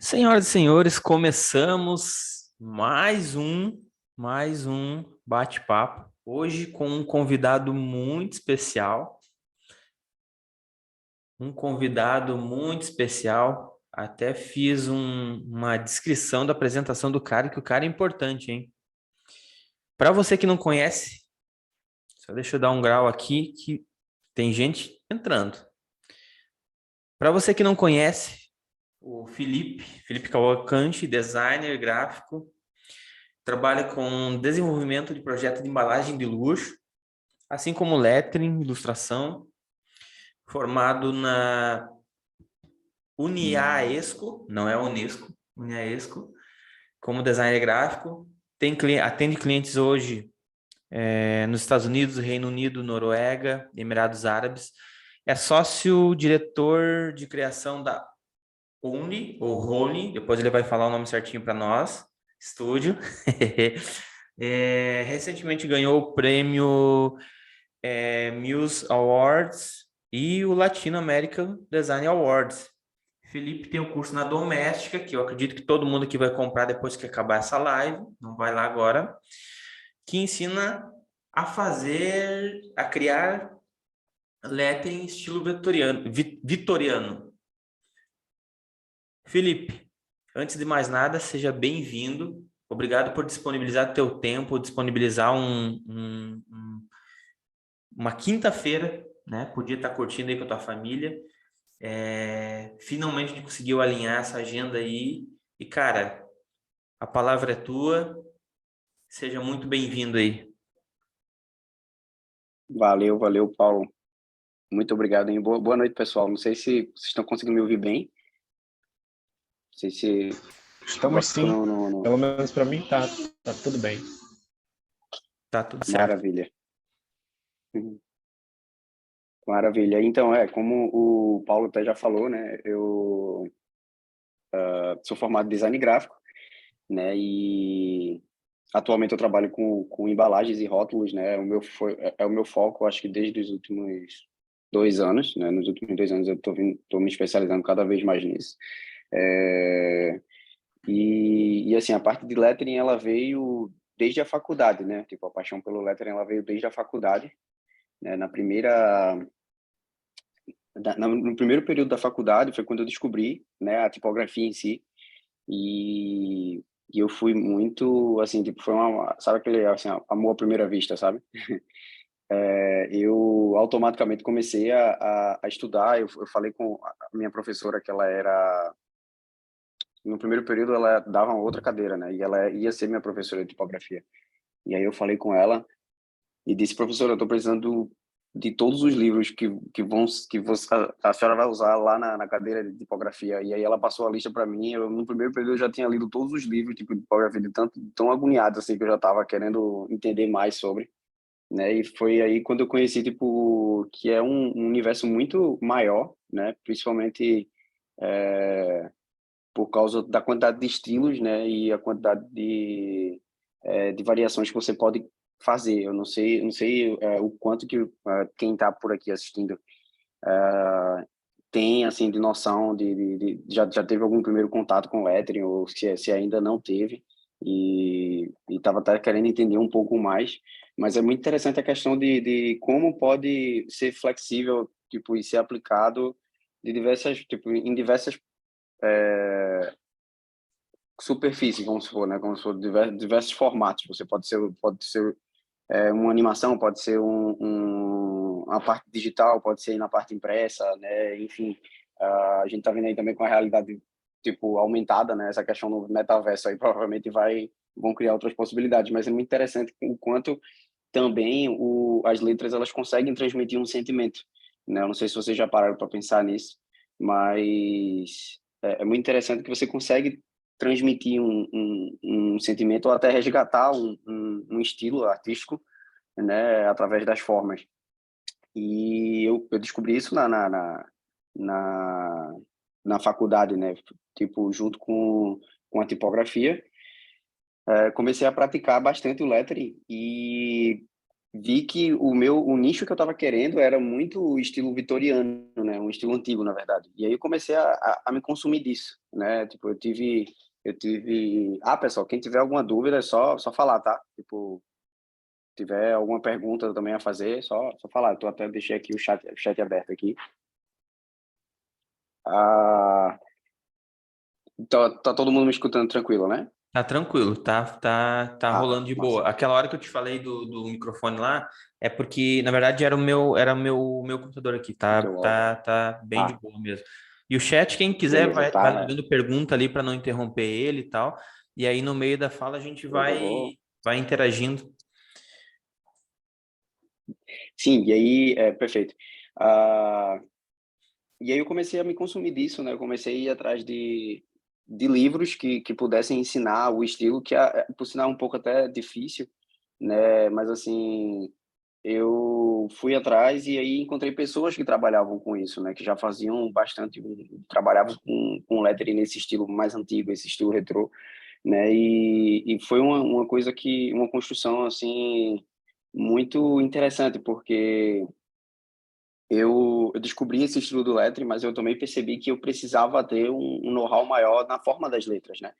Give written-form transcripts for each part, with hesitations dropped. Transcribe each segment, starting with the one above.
Senhoras e senhores, começamos mais um bate-papo. Hoje com um convidado muito especial. Até fiz uma descrição da apresentação do cara, que o cara é importante, hein? Para você que não conhece, só deixa eu dar um grau aqui, que tem gente entrando. Para você que não conhece, o Felipe Cavalcante, designer gráfico, trabalha com desenvolvimento de projeto de embalagem de luxo, assim como lettering, ilustração, formado na Uniaesco, não é Unesco, Uniaesco, como designer gráfico. Atende clientes hoje nos Estados Unidos, Reino Unido, Noruega, Emirados Árabes. É sócio-diretor de criação da Only, ou Rony, depois ele vai falar o nome certinho para nós, estúdio. Recentemente ganhou o prêmio Muse Awards e o Latino American Design Awards. Felipe tem o curso na Doméstica, que eu acredito que todo mundo aqui vai comprar depois que acabar essa live, não vai lá agora, que ensina a criar lettering estilo vitoriano. Felipe, antes de mais nada, seja bem-vindo. Obrigado por disponibilizar teu tempo, disponibilizar uma quinta-feira, né? Podia estar curtindo aí com a tua família. Finalmente a gente conseguiu alinhar essa agenda aí. E, cara, a palavra é tua. Seja muito bem-vindo aí. Valeu, Paulo. Muito obrigado, hein? Boa noite, pessoal. Não sei se vocês estão conseguindo me ouvir bem. Não sei se... Estamos sim. Pelo menos para mim tá tudo bem. Tá tudo certo. Maravilha. Maravilha. Então, como o Paulo até já falou, né? Eu sou formado em design gráfico, né? E atualmente eu trabalho com embalagens e rótulos, né? É o meu foco, acho que desde os últimos 2 anos, né? Nos últimos 2 anos eu tô me especializando cada vez mais nisso. E assim, a parte de lettering, ela veio desde a faculdade, né? Tipo, a paixão pelo lettering, ela veio desde a faculdade, né? No primeiro período da faculdade foi quando eu descobri, né, a tipografia em si. E eu fui muito, assim, tipo, sabe aquele, assim, amor à primeira vista, sabe? Eu automaticamente comecei a estudar. Eu falei com a minha professora, que ela era... No primeiro período, ela dava uma outra cadeira, né? E ela ia ser minha professora de tipografia. E aí eu falei com ela e disse: professora, eu estou precisando de todos os livros a senhora vai usar lá na cadeira de tipografia. E aí ela passou a lista para mim. No primeiro período, eu já tinha lido todos os livros tipo, de tipografia, de tão agoniado assim, que eu já estava querendo entender mais sobre. Né? E foi aí quando eu conheci, tipo, que é um universo muito maior, né? Principalmente por causa da quantidade de estilos, né, e a quantidade de variações que você pode fazer. Eu não sei o quanto que quem está por aqui assistindo tem assim de noção já teve algum primeiro contato com lettering, ou se ainda não teve e estava até querendo entender um pouco mais. Mas é muito interessante a questão de como pode ser flexível, tipo, e ser aplicado em diversas superfície, vamos supor, né? Como se for diversos formatos. Você pode ser uma animação, pode ser uma parte digital, pode ser na parte impressa, né? Enfim, a gente tá vendo aí também com a realidade tipo aumentada, né? Essa questão do metaverso aí provavelmente vão criar outras possibilidades, mas é muito interessante o quanto também as letras elas conseguem transmitir um sentimento, né? Eu não sei se vocês já pararam para pensar nisso, mas é muito interessante que você consegue transmitir um sentimento ou até resgatar um estilo artístico, né, através das formas. E eu descobri isso na, na faculdade, né, tipo, junto com a tipografia. Comecei a praticar bastante o lettering e vi que o nicho que eu estava querendo era muito o estilo vitoriano, né? Um estilo antigo, na verdade. E aí eu comecei a me consumir disso, né? Tipo, pessoal, quem tiver alguma dúvida é só falar, tá? Tipo, tiver alguma pergunta também a fazer, só falar. Eu tô até deixei aqui o chat aberto aqui. Ah, tá todo mundo me escutando tranquilo, né? Tá tranquilo, tá Ah, rolando de massa. boa. Aquela hora que eu te falei do microfone lá, é porque, na verdade, era o meu computador aqui, O tá, teu áudio. tá, tá bem de Ah, boa mesmo. E o chat, quem quiser, beleza, vai tá. mandando pergunta ali para não interromper ele e tal. E aí, no meio da fala, a gente Eu vai, vou. vai interagindo. Sim, e aí, perfeito. Ah, e aí eu comecei a me consumir disso, né? Eu comecei a ir atrás de livros que pudessem ensinar o estilo, que por sinal é um pouco até difícil, né? Mas assim, eu fui atrás e aí encontrei pessoas que trabalhavam com isso, né? Que já faziam bastante, trabalhavam com lettering nesse estilo mais antigo, esse estilo retrô, né? E foi uma coisa uma construção assim muito interessante, porque eu descobri esse estilo do lettering, mas eu também percebi que eu precisava ter um know-how maior na forma das letras, né?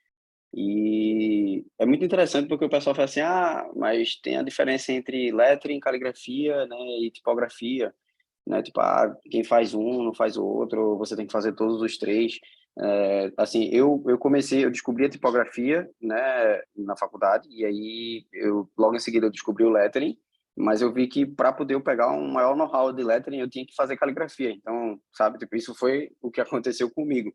E é muito interessante porque o pessoal fala assim, mas tem a diferença entre lettering, caligrafia, né, e tipografia, né? Tipo, quem faz um não faz o outro, ou você tem que fazer todos os três. Assim, eu descobri a tipografia, né, na faculdade, e aí logo em seguida eu descobri o lettering, mas eu vi que para poder eu pegar um maior know-how de lettering, eu tinha que fazer caligrafia. Então, sabe, tipo, isso foi o que aconteceu comigo.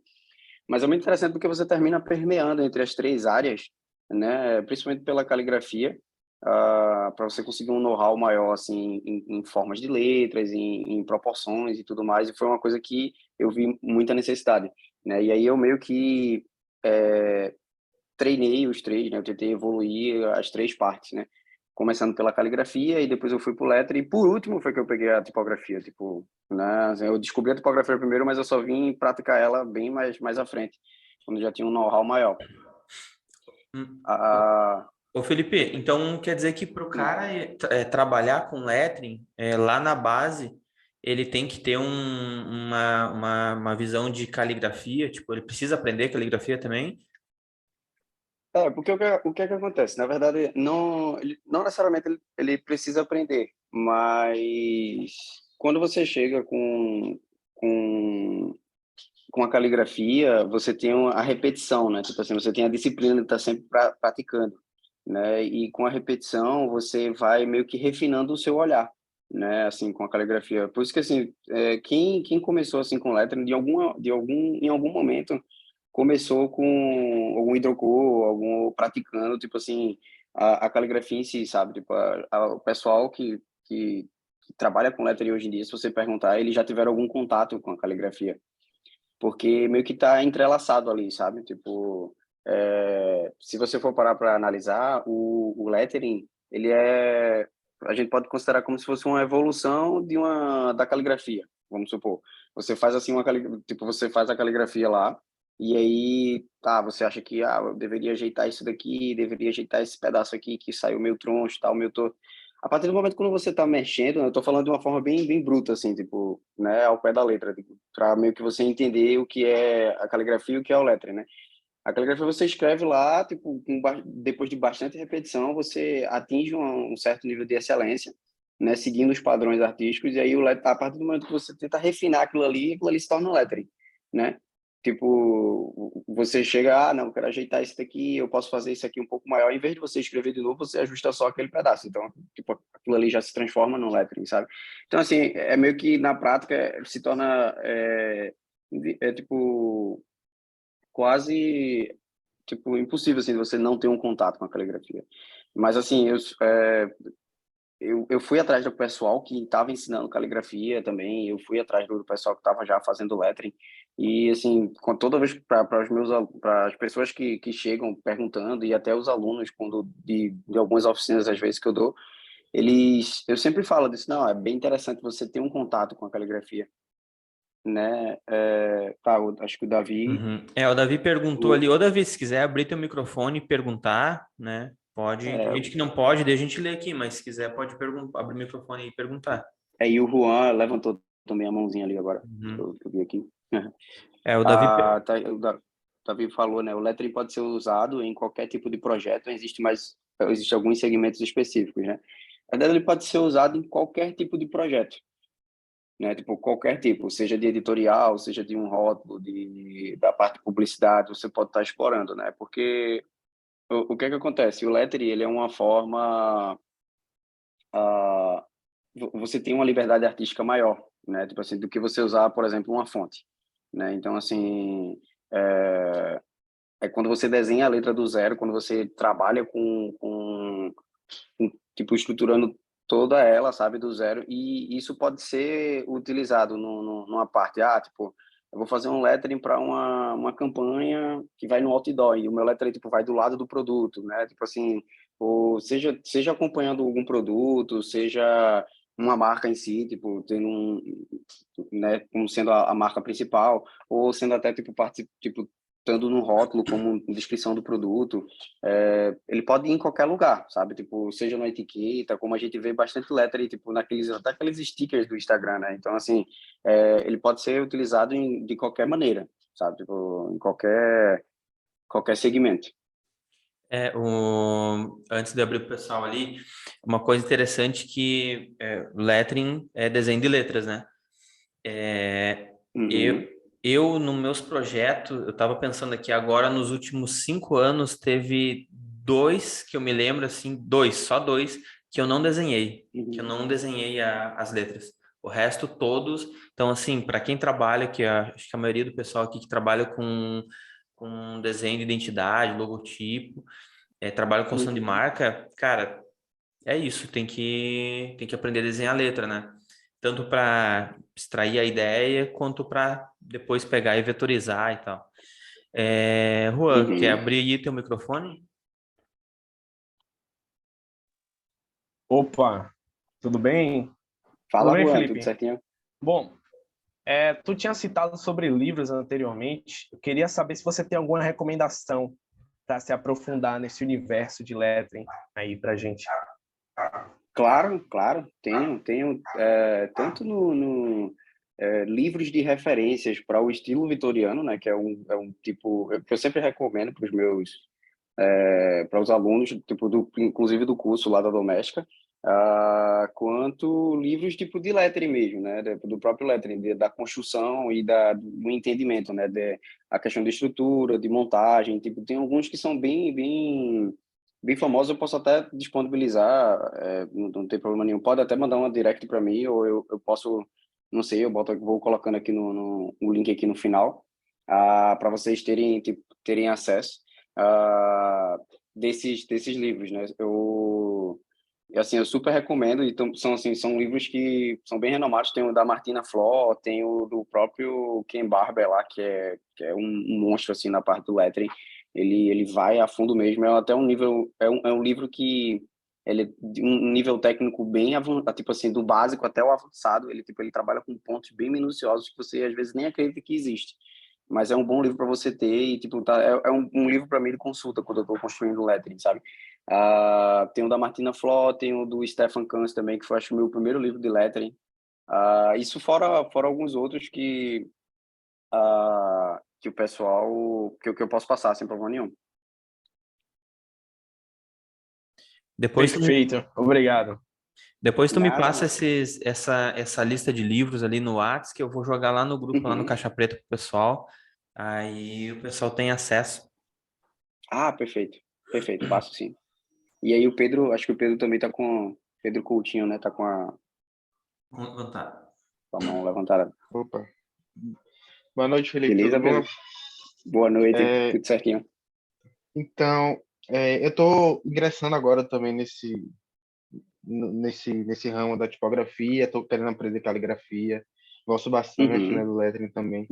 Mas é muito interessante porque você termina permeando entre as três áreas, né? Principalmente pela caligrafia, para você conseguir um know-how maior assim em formas de letras, em proporções e tudo mais. E foi uma coisa que eu vi muita necessidade, né? E aí eu meio que é, treinei os três, né? Eu tentei evoluir as três partes, né? Começando pela caligrafia e depois eu fui pro letra e por último foi que eu peguei a tipografia, tipo, né? Assim, eu descobri a tipografia primeiro, mas eu só vim praticar ela bem mais à frente, quando já tinha um know-how maior. Hum. Ah, Ô, Felipe, então quer dizer que para o sim. cara trabalhar com lettering, lá na base, ele tem que ter uma visão de caligrafia, tipo, ele precisa aprender caligrafia também? Porque o que é que acontece? Na verdade, não necessariamente ele precisa aprender, mas quando você chega com com a caligrafia, você tem a repetição, né? Tipo assim, você tem a disciplina de estar sempre praticando, né? E com a repetição, você vai meio que refinando o seu olhar, né? Assim, com a caligrafia. Por isso que, assim, quem começou, assim, com lettering, em algum momento, começou com algum hidrocor, algum praticando, tipo assim, a caligrafia em si, sabe? Tipo, o pessoal que trabalha com lettering hoje em dia, se você perguntar, eles já tiveram algum contato com a caligrafia porque meio que tá entrelaçado ali, sabe? Tipo, se você for parar para analisar, o lettering, a gente pode considerar como se fosse uma evolução da caligrafia, vamos supor. Você faz assim tipo, você faz a caligrafia lá, e aí, tá, você acha que, eu deveria ajeitar isso daqui, deveria ajeitar esse pedaço aqui que saiu meio troncho, tal, meio torto. A partir do momento quando você está mexendo, eu estou falando de uma forma bem bruta, assim, tipo, né, ao pé da letra, tipo, para meio que você entender o que é a caligrafia e o que é o lettering, né? A caligrafia você escreve lá, tipo, depois de bastante repetição, você atinge um certo nível de excelência, né, seguindo os padrões artísticos, e aí a partir do momento que você tenta refinar aquilo ali se torna lettering, né? Tipo, você chega, não, eu quero ajeitar isso daqui, eu posso fazer isso aqui um pouco maior, em vez de você escrever de novo, você ajusta só aquele pedaço. Então, tipo, aquilo ali já se transforma no lettering, sabe? Então, assim, é meio que na prática se torna, tipo, quase, tipo, impossível, assim, de você não ter um contato com a caligrafia. Mas, assim, eu fui atrás do pessoal que estava ensinando caligrafia também, eu fui atrás do pessoal que estava já fazendo lettering, e assim, com toda vez para as pessoas que chegam perguntando, e até os alunos, quando de algumas oficinas, às vezes, que eu dou, eu sempre falo disso, não, é bem interessante você ter um contato com a caligrafia, né? Acho que o Davi... Uhum. O Davi perguntou ali, ô Davi, se quiser abrir teu microfone e perguntar, né? Pode, tem gente que não pode, daí a gente lê aqui, mas se quiser pode abrir o microfone e perguntar. E o Juan levantou também a mãozinha ali agora, Uhum. que eu vi aqui. O Davi... O Davi falou, né? O lettering pode ser usado em qualquer tipo de projeto, existe alguns segmentos específicos, né? Na verdade, ele pode ser usado em qualquer tipo de projeto, né? Tipo, qualquer tipo, seja de editorial, seja de um rótulo, da parte de publicidade, você pode estar explorando, né? Porque o que é que acontece? O lettering, ele é uma forma... você tem uma liberdade artística maior, né? Tipo assim, do que você usar, por exemplo, uma fonte, né? Então, assim, é, quando você desenha a letra do zero, quando você trabalha tipo, estruturando toda ela, sabe, do zero, e isso pode ser utilizado numa parte, tipo, eu vou fazer um lettering para uma campanha que vai no outdoor, e o meu lettering, tipo, vai do lado do produto, né, tipo assim, ou seja acompanhando algum produto, seja uma marca em si, tipo, tendo né, como sendo a marca principal, ou sendo até, tipo, tipo, estando no rótulo como descrição do produto, ele pode ir em qualquer lugar, sabe? Tipo, seja na etiqueta, como a gente vê bastante lettering, tipo, até aqueles stickers do Instagram, né? Então, assim, ele pode ser utilizado de qualquer maneira, sabe? Tipo, em qualquer segmento. Antes de abrir o pessoal ali, uma coisa interessante que lettering é desenho de letras, né? Uhum. Eu, nos meus projetos, eu estava pensando aqui agora, nos últimos 5 anos, teve dois que eu me lembro, assim, só dois, que eu não desenhei, que eu Uhum. não desenhei as letras. O resto, todos. Então, assim, para quem trabalha, acho que a maioria do pessoal aqui que trabalha com desenho de identidade, logotipo, trabalha com construção de Uhum. marca, cara, é isso, tem que aprender a desenhar a letra, né? Tanto para extrair a ideia, quanto para depois pegar e vetorizar e tal. Juan, quer Uhum. abrir aí teu microfone? Opa, tudo bem? Tudo Fala, bem, Juan, tudo Felipe? certinho? Bom, tu tinha citado sobre livros anteriormente. Eu queria saber se você tem alguma recomendação para se aprofundar nesse universo de lettering aí para gente. Claro, claro, tenho tanto livros de referências para o estilo vitoriano, né, que é um tipo que eu sempre recomendo para os para os alunos, tipo inclusive do curso lá da Doméstica, quanto livros tipo de lettering mesmo, né, do próprio lettering, da construção e do entendimento, né, a questão de estrutura, de montagem, tipo tem alguns que são bem famosos, eu posso até disponibilizar, não tem problema nenhum. Pode até mandar uma direct para mim, ou eu posso, não sei, vou colocando aqui no link aqui no final, para vocês terem acesso desses livros, né? Assim, eu super recomendo, então são livros que são bem renomados. Tem o da Martina Flo, tem o do próprio Ken Barber lá, que é um monstro assim na parte do lettering. Ele vai a fundo mesmo. É até um nível, é um livro que ele é de um nível técnico bem avançado, tipo assim, do básico até o avançado. Ele trabalha com pontos bem minuciosos que você às vezes nem acredita que existe. Mas é um bom livro para você ter e tipo é um livro para mim de consulta quando eu estou construindo lettering, sabe? Tem o da Martina Flo, tem o do Stefan Kans também, que foi, acho, o meu primeiro livro de lettering. Isso fora alguns outros que o pessoal, que eu posso passar sem problema nenhum. Depois tu me, Perfeito, obrigado. depois tu me Nada, passa mano. essa lista de livros ali no Whats, que eu vou jogar lá no grupo, lá no Uhum. Caixa Preta pro pessoal. Aí o pessoal tem acesso. Perfeito. Perfeito, passo sim. E aí o Pedro, acho que o Pedro também tá Pedro Coutinho, né? Tá Contar. com a mão levantada. Opa. Boa noite, Felipe, tudo Beleza, bom? Pedro? Boa noite, tudo certinho. Então, eu estou ingressando agora também nesse ramo da tipografia, estou querendo aprender caligrafia, gosto bastante, né, Uhum. do lettering também.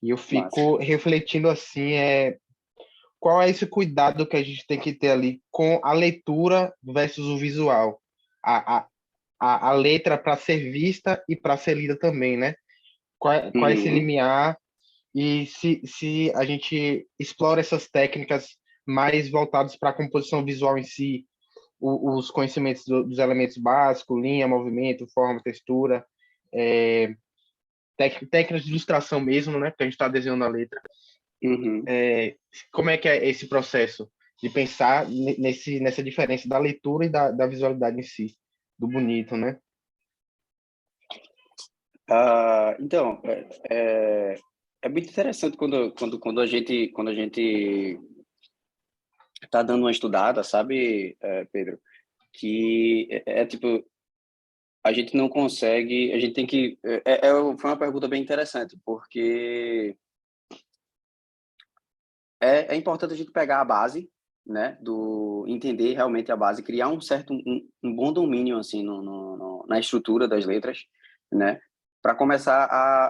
E eu Massa. fico refletindo assim, qual é esse cuidado que a gente tem que ter ali com a leitura versus o visual. A, a, a letra para ser vista e para ser lida também, né? Qual é esse Uhum. limiar e se a gente explora essas técnicas mais voltados para a composição visual em si, os conhecimentos dos elementos básicos, linha, movimento, forma, textura, é, técnicas de ilustração mesmo, né? Porque a gente está desenhando a letra. Uhum. Como é que é esse processo de pensar nessa diferença da leitura e da visualidade em si, do bonito, né? Então, é muito interessante quando a gente está dando uma estudada, sabe, Pedro, que tipo, a gente não consegue, a gente tem que, foi uma pergunta bem interessante, porque é importante a gente pegar a base, né, entender realmente a base, criar um bom domínio, assim, na estrutura das letras, né, para começar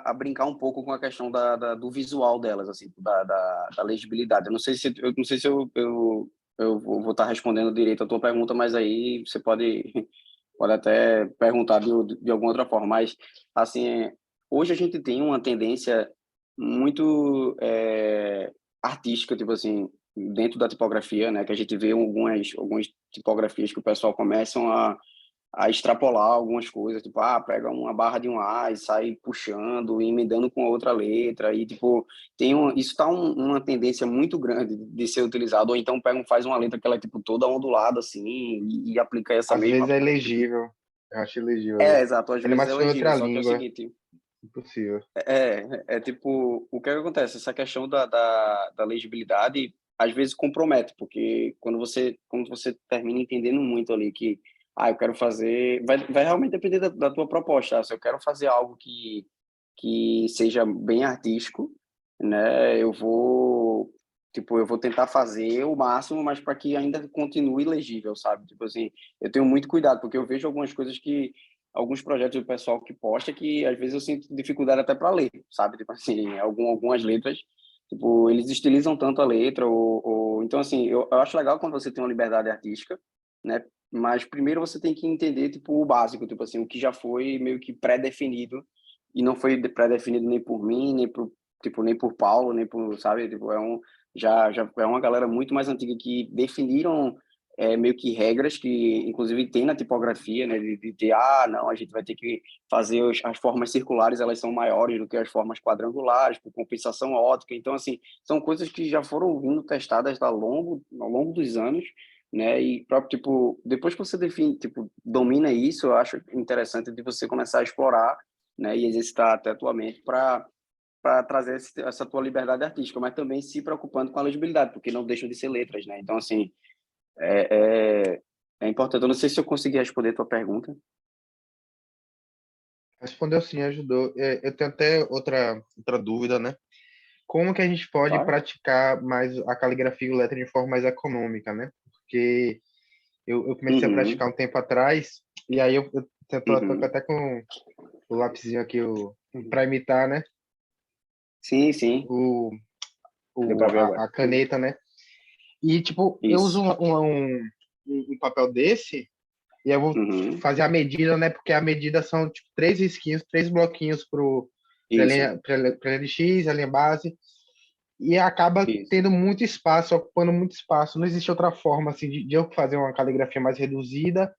a brincar um pouco com a questão do visual delas, assim, da legibilidade. Eu não sei se eu vou estar respondendo direito a tua pergunta, mas aí você pode até perguntar de alguma outra forma. Mas, assim, hoje a gente tem uma tendência muito artística, tipo assim, dentro da tipografia, né, que a gente vê algumas tipografias que o pessoal começam a extrapolar algumas coisas, tipo, pega uma barra de um A e sai puxando e emendando com a outra letra, e, tipo, isso tá uma tendência muito grande de ser utilizado, ou então faz uma letra que ela é, tipo, toda ondulada, assim, e aplica essa Às vezes mesma... é elegível. Eu acho elegível. Exato, às Ele é vezes mais é em legível, outra só que é o língua. seguinte, Impossível. tipo, o que é que acontece? Essa questão da legibilidade às vezes compromete, porque quando você termina entendendo muito ali que, eu quero fazer, vai realmente depender da tua proposta. Se eu quero fazer algo que seja bem artístico, né, eu vou tentar fazer o máximo, mas para que ainda continue legível, sabe? Tipo assim, eu tenho muito cuidado, porque eu vejo algumas coisas alguns projetos do pessoal que posta que às vezes eu sinto dificuldade até para ler, sabe? Tipo assim, algumas letras, tipo, eles estilizam tanto a letra, então assim, eu acho legal quando você tem uma liberdade artística, né? Mas primeiro você tem que entender, tipo, o básico, tipo assim, o que já foi meio que pré-definido, e não foi pré-definido nem por mim, nem por Paulo, nem por, sabe? Tipo, já é uma galera muito mais antiga que definiram meio que regras que, inclusive, tem na tipografia, né? De ter, não, a gente vai ter que fazer as formas circulares, elas são maiores do que as formas quadrangulares, por compensação ótica. Então, assim, são coisas que já foram vindo testadas ao longo dos anos, né? E próprio, tipo, depois que você define, tipo, domina isso, eu acho interessante de você começar a explorar, né? E exercitar até a tua mente para trazer essa tua liberdade artística, mas também se preocupando com a legibilidade, porque não deixam de ser letras, né? Então, assim, é, é, é importante. Eu não sei se eu consegui responder a tua pergunta. Respondeu sim, ajudou. Eu tenho até outra dúvida, né? Como que a gente pode Claro. praticar mais a caligrafia e letra de forma mais econômica, né? Porque eu comecei a Uhum, praticar um tempo atrás, e aí eu tô uhum, até com o lapisinho aqui para imitar, né? sim, sim. O, Deu para ver agora. a caneta, né? E, tipo, eu uso Isso. um papel desse, e eu vou Uhum, fazer a medida, né? Porque a medida são, tipo, três risquinhos, três bloquinhos para isso, a linha X, a linha base, e acaba isso. tendo muito espaço, ocupando muito espaço. Não existe outra forma, assim, de eu fazer uma caligrafia mais reduzida,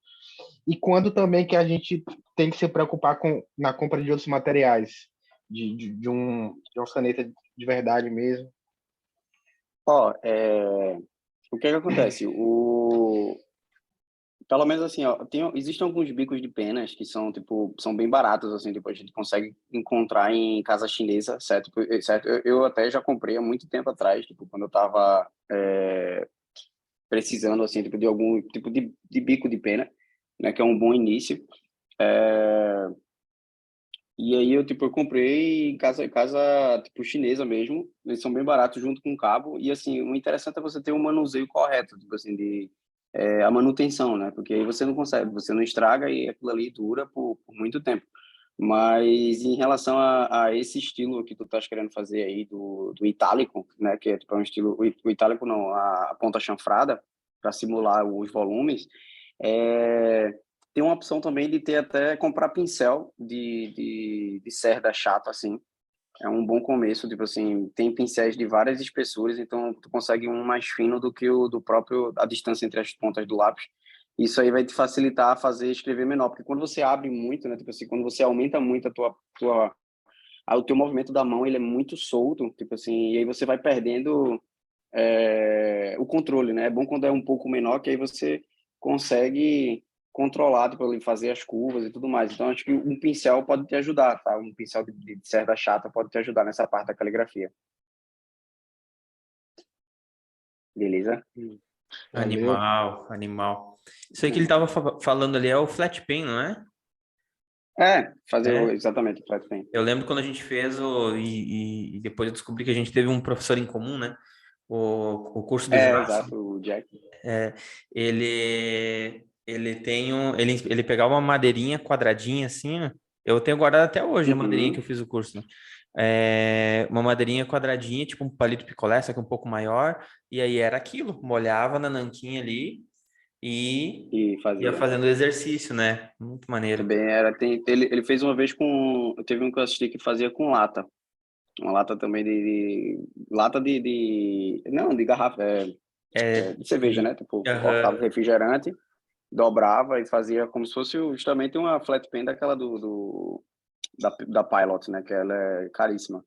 e quando também que a gente tem que se preocupar na compra de outros materiais, de uma caneta de verdade mesmo. Ó, o que é que acontece? Pelo menos assim, ó, existem alguns bicos de penas que são, tipo, são bem baratos, assim, depois a gente consegue encontrar em casa chinesa, certo? Certo? Eu até já comprei há muito tempo atrás, tipo, quando eu tava precisando, assim, tipo, de algum tipo de bico de pena, né, que é um bom início. É, E aí eu comprei em casa tipo chinesa mesmo, eles são bem baratos junto com o cabo e assim, o interessante é você ter um manuseio correto, tipo assim, a manutenção, né? Porque aí você não consegue, você não estraga e aquilo ali dura por muito tempo. Mas em relação a esse estilo que tu estás querendo fazer aí do itálico, né, que é tipo um estilo o itálico não, a ponta chanfrada para simular os volumes, é tem uma opção também de ter até comprar pincel de cerda chato, assim, é um bom começo, tipo assim, tem pincéis de várias espessuras, então tu consegue um mais fino do que o do próprio, a distância entre as pontas do lápis. Isso aí vai te facilitar a fazer escrever menor, porque quando você abre muito, né, tipo assim, quando você aumenta muito o teu movimento da mão, ele é muito solto, tipo assim, e aí você vai perdendo o controle, né? É bom quando é um pouco menor, que aí você consegue controlar, tipo, ali, fazer as curvas e tudo mais. Então, acho que um pincel pode te ajudar, tá? Um pincel de cerda chata pode te ajudar nessa parte da caligrafia. Beleza? Valeu. Animal, animal. Isso aí que ele tava falando ali é o flat pen, não é? Fazer É. exatamente o flat pen. Eu lembro quando a gente fez e depois eu descobri que a gente teve um professor em comum, né? O curso do Jackson. Exato, o Jack. Ele tem ele pegava uma madeirinha quadradinha assim, ó. Eu tenho guardado até hoje a madeirinha que eu Uhum. fiz o curso, né? Uma madeirinha quadradinha, tipo um palito picolé, só que um pouco maior, e aí era aquilo, molhava na nanquinha ali e E ia fazia. fazendo o exercício, né? Muito maneiro. Também era, ele fez uma vez teve um que eu assisti que fazia com lata. Uma lata também lata não, de garrafa, É, de cerveja, né? Tipo, cortava o aham. refrigerante, dobrava e fazia como se fosse justamente uma flat pen daquela da Pilot, né? Que ela é caríssima.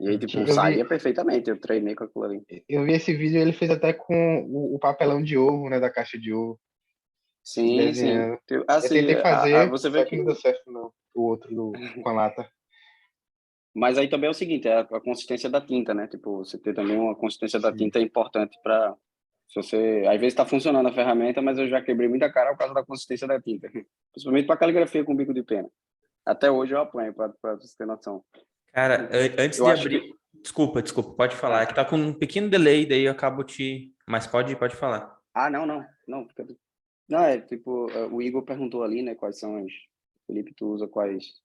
E aí, tipo, Eu saía vi, perfeitamente, eu treinei com aquilo ali. eu vi esse vídeo, ele fez até com o papelão de ovo, né, da caixa de ovo, Sim, sim. desenhando. Eu Assim, tentei fazer, você vê só que que... não deu certo, não. O outro com a lata. Mas aí também é o seguinte, é a consistência da tinta, né? Tipo, você ter também uma consistência da Sim. tinta é importante para... Se você... Às vezes está funcionando a ferramenta, mas eu já quebrei muita cara por causa da consistência da tinta. Principalmente para caligrafia com bico de pena. Até hoje eu apanho, para você ter noção. Cara, antes Eu de acho que... abrir. Desculpa, pode falar. É Ah, que tá com um pequeno delay, daí eu acabo te. Mas pode falar. não, não. Não, não, é tipo, o Igor perguntou ali, né, quais são as... Felipe, tu usa quais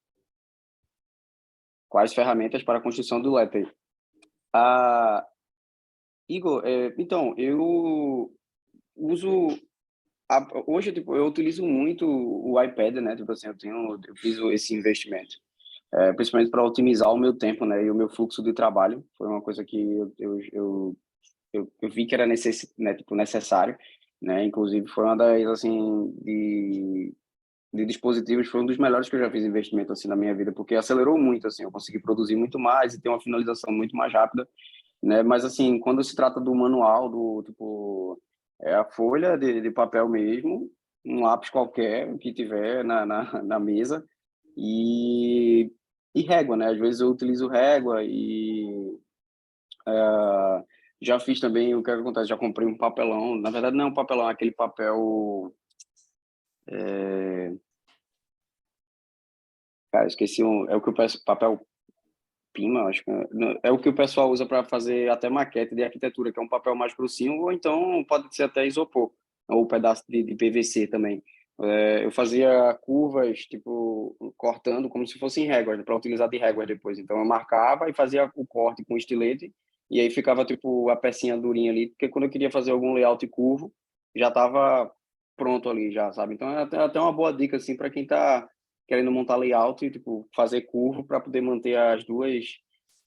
ferramentas para a construção do lettering? Ah, Igor, então, eu uso... Hoje, tipo, eu utilizo muito o iPad, né? Tipo assim, eu fiz esse investimento, principalmente para otimizar o meu tempo, né? E o meu fluxo de trabalho. Foi uma coisa que eu vi que era né, tipo, necessário, né? Inclusive, foi uma das, assim, de dispositivos, foi um dos melhores que eu já fiz investimento, assim, na minha vida, porque acelerou muito, assim, eu consegui produzir muito mais e ter uma finalização muito mais rápida, né? Mas, assim, quando se trata do manual, tipo, é a folha de papel mesmo, um lápis qualquer, o que tiver na mesa, e, e régua, né? Às vezes eu utilizo régua já fiz também, o que acontece, já comprei um papelão, na verdade não é um papelão, é aquele papel, cara, esqueci, é o que eu peço, papel Pima, acho que é o que o pessoal usa para fazer até maquete de arquitetura, que é um papel mais grossinho, ou então pode ser até isopor, ou pedaço de PVC também. Eu fazia curvas, tipo, cortando como se fossem réguas, para utilizar de réguas depois. Então eu marcava e fazia o corte com estilete, e aí ficava tipo a pecinha durinha ali, porque quando eu queria fazer algum layout curvo, já estava pronto ali já, sabe? Então é até uma boa dica assim para quem está querendo montar layout e tipo fazer curvo para poder manter as duas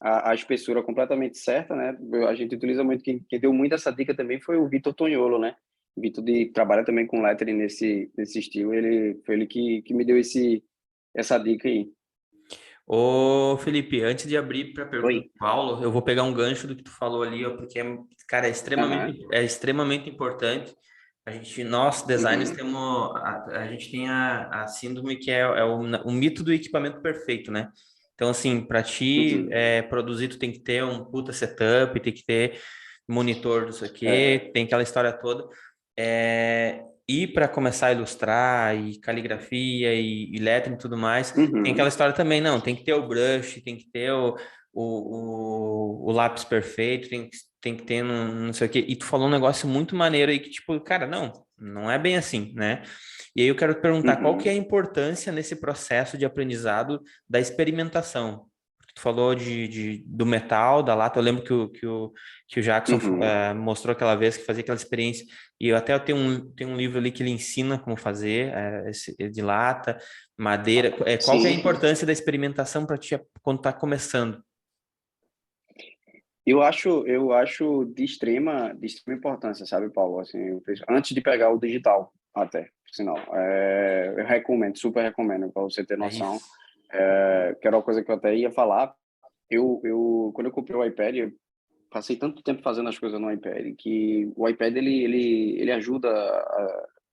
a espessura completamente certa, né? A gente utiliza muito, quem deu muito essa dica também foi o Vitor Tonholo, né? O Vitor trabalha também com lettering nesse estilo, foi ele que me deu essa dica aí. Ô, Felipe, antes de abrir para a pergunta do Oi. Paulo, eu vou pegar um gancho do que tu falou ali, ó, porque, cara, Aham. é extremamente importante. Nós, designers, Uhum. temos, a gente tem a síndrome que é o mito do equipamento perfeito, né? Então, assim, para ti Uhum. produzir, tu tem que ter um puta setup, tem que ter monitor, não sei o É. quê, tem aquela história toda. E para começar a ilustrar, e caligrafia, e lettering e tudo mais, tem aquela Uhum. história também, não, tem que ter o brush, tem que ter o lápis perfeito, tem que ter não sei o quê. E tu falou um negócio muito maneiro aí que, tipo, cara, não é bem assim, né? E aí eu quero te perguntar, qual que é Uhum. a importância nesse processo de aprendizado da experimentação? Tu falou do metal, da lata, eu lembro que o Jackson Uhum. mostrou aquela vez que fazia aquela experiência, e eu tenho um livro ali que ele ensina como fazer, de lata, madeira. Qual que é a Sim. importância da experimentação para ti quando está começando? Eu acho de extrema importância, sabe, Paulo? Assim, antes de pegar o digital, até, por sinal. Eu recomendo, super recomendo, para você ter É noção. isso. Que era uma coisa que eu até ia falar. Quando eu comprei o iPad, eu passei tanto tempo fazendo as coisas no iPad que o iPad ele ajuda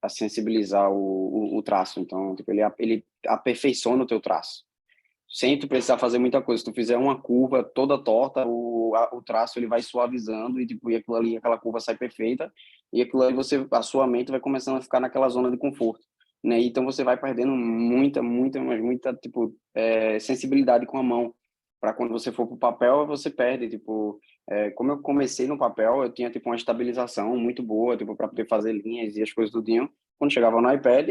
a sensibilizar o traço. Então, tipo, ele aperfeiçoa o teu traço sem tu precisar fazer muita coisa. Se tu fizer uma curva toda torta, o traço ele vai suavizando e, tipo, e aquilo ali, aquela curva sai perfeita e aquilo ali a sua mente vai começando a ficar naquela zona de conforto, né? Então você vai perdendo muita, tipo, sensibilidade com a mão. Para quando você for pro papel, você perde, tipo, como eu comecei no papel, eu tinha tipo uma estabilização muito boa, tipo, para poder fazer linhas e as coisas tudinho. Quando chegava no iPad,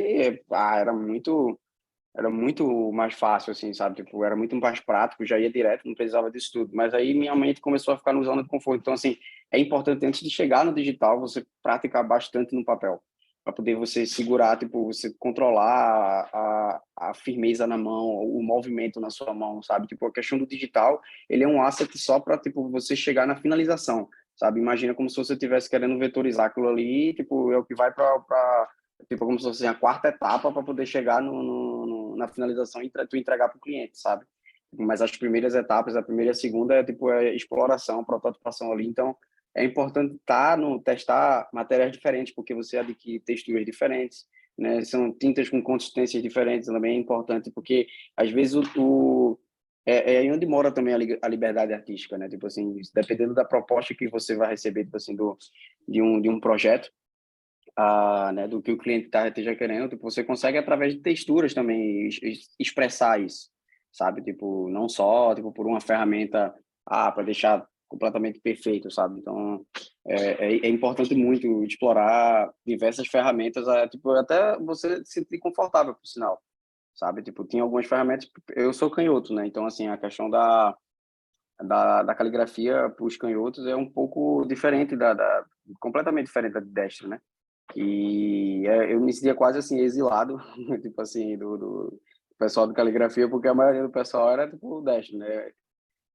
era muito mais fácil, assim, sabe? Tipo, era muito mais prático, já ia direto, não precisava disso tudo. Mas aí minha mente começou a ficar no zona de conforto. Então, assim, é importante antes de chegar no digital, você praticar bastante no papel, para poder você segurar, tipo, você controlar a firmeza na mão, o movimento na sua mão, sabe? Tipo, a questão do digital, ele é um asset só para, tipo, você chegar na finalização, sabe? Imagina como se você estivesse querendo vetorizar aquilo ali, tipo, é o que vai para tipo, como se fosse a quarta etapa para poder chegar na finalização e tu entregar para o cliente, sabe? Mas as primeiras etapas, a primeira e a segunda é tipo exploração, prototipação ali. Então, é importante testar matérias diferentes, porque você adquire texturas diferentes, né? São tintas com consistências diferentes, também é importante, porque às vezes é aí onde mora também a liberdade artística, né? Tipo assim, dependendo da proposta que você vai receber, tipo assim, de um projeto, né, do que o cliente esteja querendo, tipo, você consegue através de texturas também expressar isso, sabe? Tipo, não só tipo por uma ferramenta para deixar completamente perfeito, sabe? Então, é importante muito explorar diversas ferramentas, tipo, até você se sentir confortável, por sinal, sabe? Tipo, tinha algumas ferramentas, eu sou canhoto, né? Então, assim, a questão da caligrafia para os canhotos é um pouco diferente completamente diferente da de destro, né? E eu me sentia quase assim exilado, tipo assim, do pessoal de caligrafia, porque a maioria do pessoal era tipo destro, né?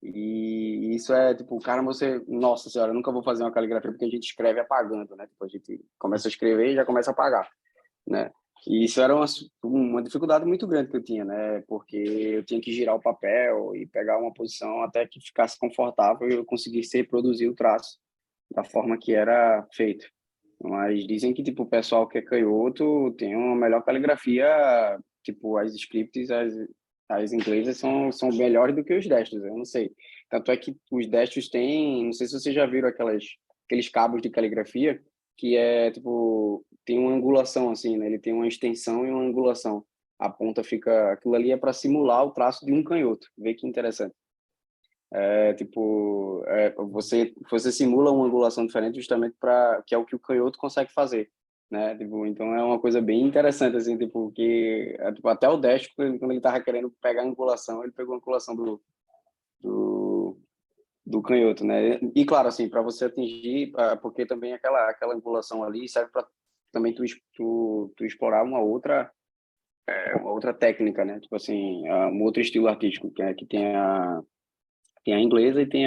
E isso é tipo, cara, nossa senhora, eu nunca vou fazer uma caligrafia porque a gente escreve apagando, né? Tipo, a gente começa a escrever e já começa a apagar, né? E isso era uma dificuldade muito grande que eu tinha, né? Porque eu tinha que girar o papel e pegar uma posição até que ficasse confortável e eu conseguisse reproduzir o traço da forma que era feito. Mas dizem que, tipo, o pessoal que é canhoto tem uma melhor caligrafia, tipo, as scripts, as inglesas são melhores do que os destros, eu não sei. Tanto é que os destros têm, não sei se vocês já viram aqueles cabos de caligrafia, que tipo, tem uma angulação, assim, né? Ele tem uma extensão e uma angulação. A ponta fica, aquilo ali é para simular o traço de um canhoto. Vê que interessante. Tipo, você simula uma angulação diferente justamente para que é o que o canhoto consegue fazer, né? Tipo, então é uma coisa bem interessante assim, tipo que tipo, até o destro quando ele tava querendo pegar a angulação, ele pegou a angulação do, do canhoto, né? E claro, assim, para você atingir, porque também aquela angulação ali serve para também tu explorar uma outra técnica, né? Tipo assim, um outro estilo artístico que tem a inglesa e tem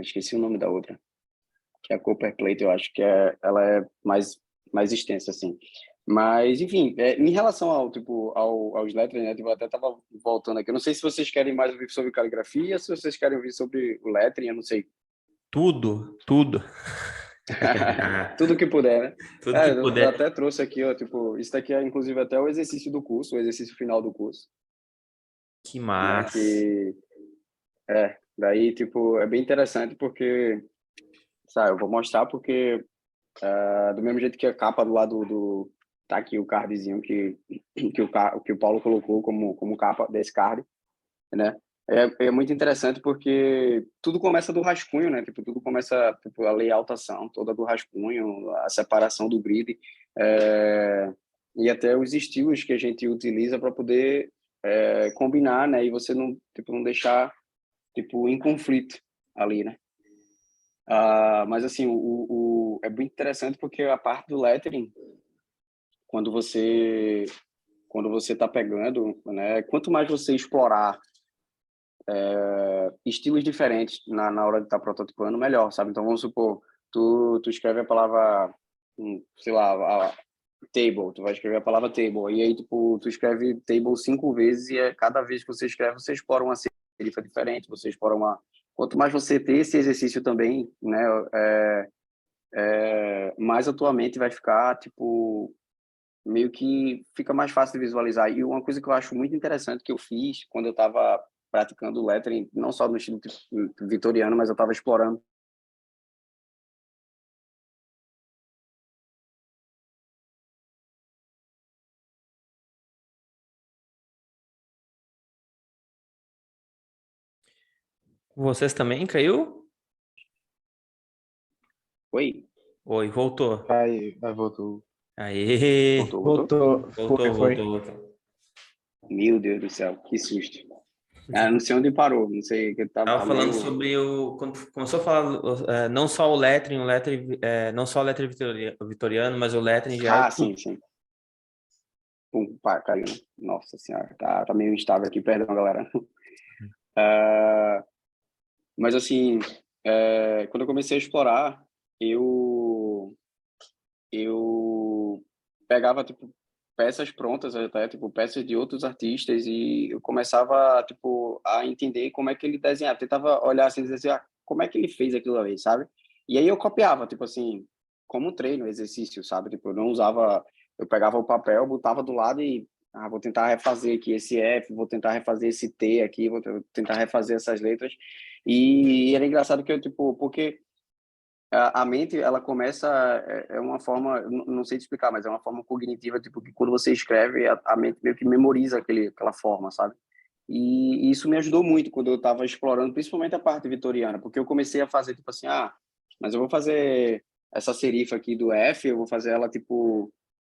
esqueci o nome da outra, que é a Copper Plate, eu acho que ela é mais extensa, assim. Mas, enfim, em relação aos lettering, né, tipo, eu até estava voltando aqui, eu não sei se vocês querem mais ouvir sobre caligrafia, se vocês querem ouvir sobre o lettering, eu não sei. Tudo, tudo. Tudo que puder, né? Tudo que Eu puder. até trouxe aqui, ó, tipo, isso daqui é inclusive até o exercício do curso, o exercício final do curso, Que né, massa. daí, tipo, é bem interessante porque, sabe, eu vou mostrar porque do mesmo jeito que a capa do lado tá aqui o cardzinho que o Paulo colocou como capa desse card, né? É muito interessante porque tudo começa do rascunho, né? Tipo, tudo começa, tipo, a layoutação toda do rascunho, a separação do grid, e até os estilos que a gente utiliza para poder combinar, né? E você não deixar, tipo, em conflito ali, né? Mas assim, é muito interessante porque a parte do lettering, quando você quando você está pegando, né, quanto mais você explorar estilos diferentes na hora de estar prototipando, melhor, sabe? Então, vamos supor, tu escreve a palavra, sei lá, table, tu vai escrever a palavra table, e aí, tipo, tu escreve table 5 vezes e cada vez que você escreve, você explora uma serifa diferente, você explora uma... Quanto mais você ter esse exercício também, né, mais a tua mente vai ficar, tipo, meio que fica mais fácil de visualizar. E uma coisa que eu acho muito interessante que eu fiz quando eu estava praticando lettering, não só no estilo vitoriano, mas eu estava explorando. Vocês também caiu? Oi? Oi, voltou. Aí voltou. Aê! Voltou? Voltou. Meu Deus do céu, que susto. Ah, não sei onde parou, não sei, que Tava tá falando meio... sobre quando começou a falar não só o lettering, não só o lettering vitoriano, mas o lettering em geral. Ah, sim. Pum, pá, caiu. Nossa senhora, tá meio instável aqui, perdão, galera. Mas assim, quando eu comecei a explorar, eu eu pegava tipo peças prontas até, tipo peças de outros artistas e eu começava tipo a entender como é que ele desenhava, tentava olhar assim e dizer assim, como é que ele fez aquilo ali, sabe? E aí eu copiava, tipo assim, como um treino, exercício, sabe? Tipo, eu não usava, eu pegava o papel, botava do lado e vou tentar refazer aqui esse F, vou tentar refazer esse T aqui, vou tentar refazer essas letras. E era engraçado que eu tipo, porque a mente, ela começa, é uma forma, não sei te explicar, mas é uma forma cognitiva, tipo, que quando você escreve, a mente meio que memoriza aquela forma, sabe? E isso me ajudou muito quando eu estava explorando, principalmente a parte vitoriana, porque eu comecei a fazer, tipo assim, mas eu vou fazer essa serifa aqui do F, eu vou fazer ela, tipo,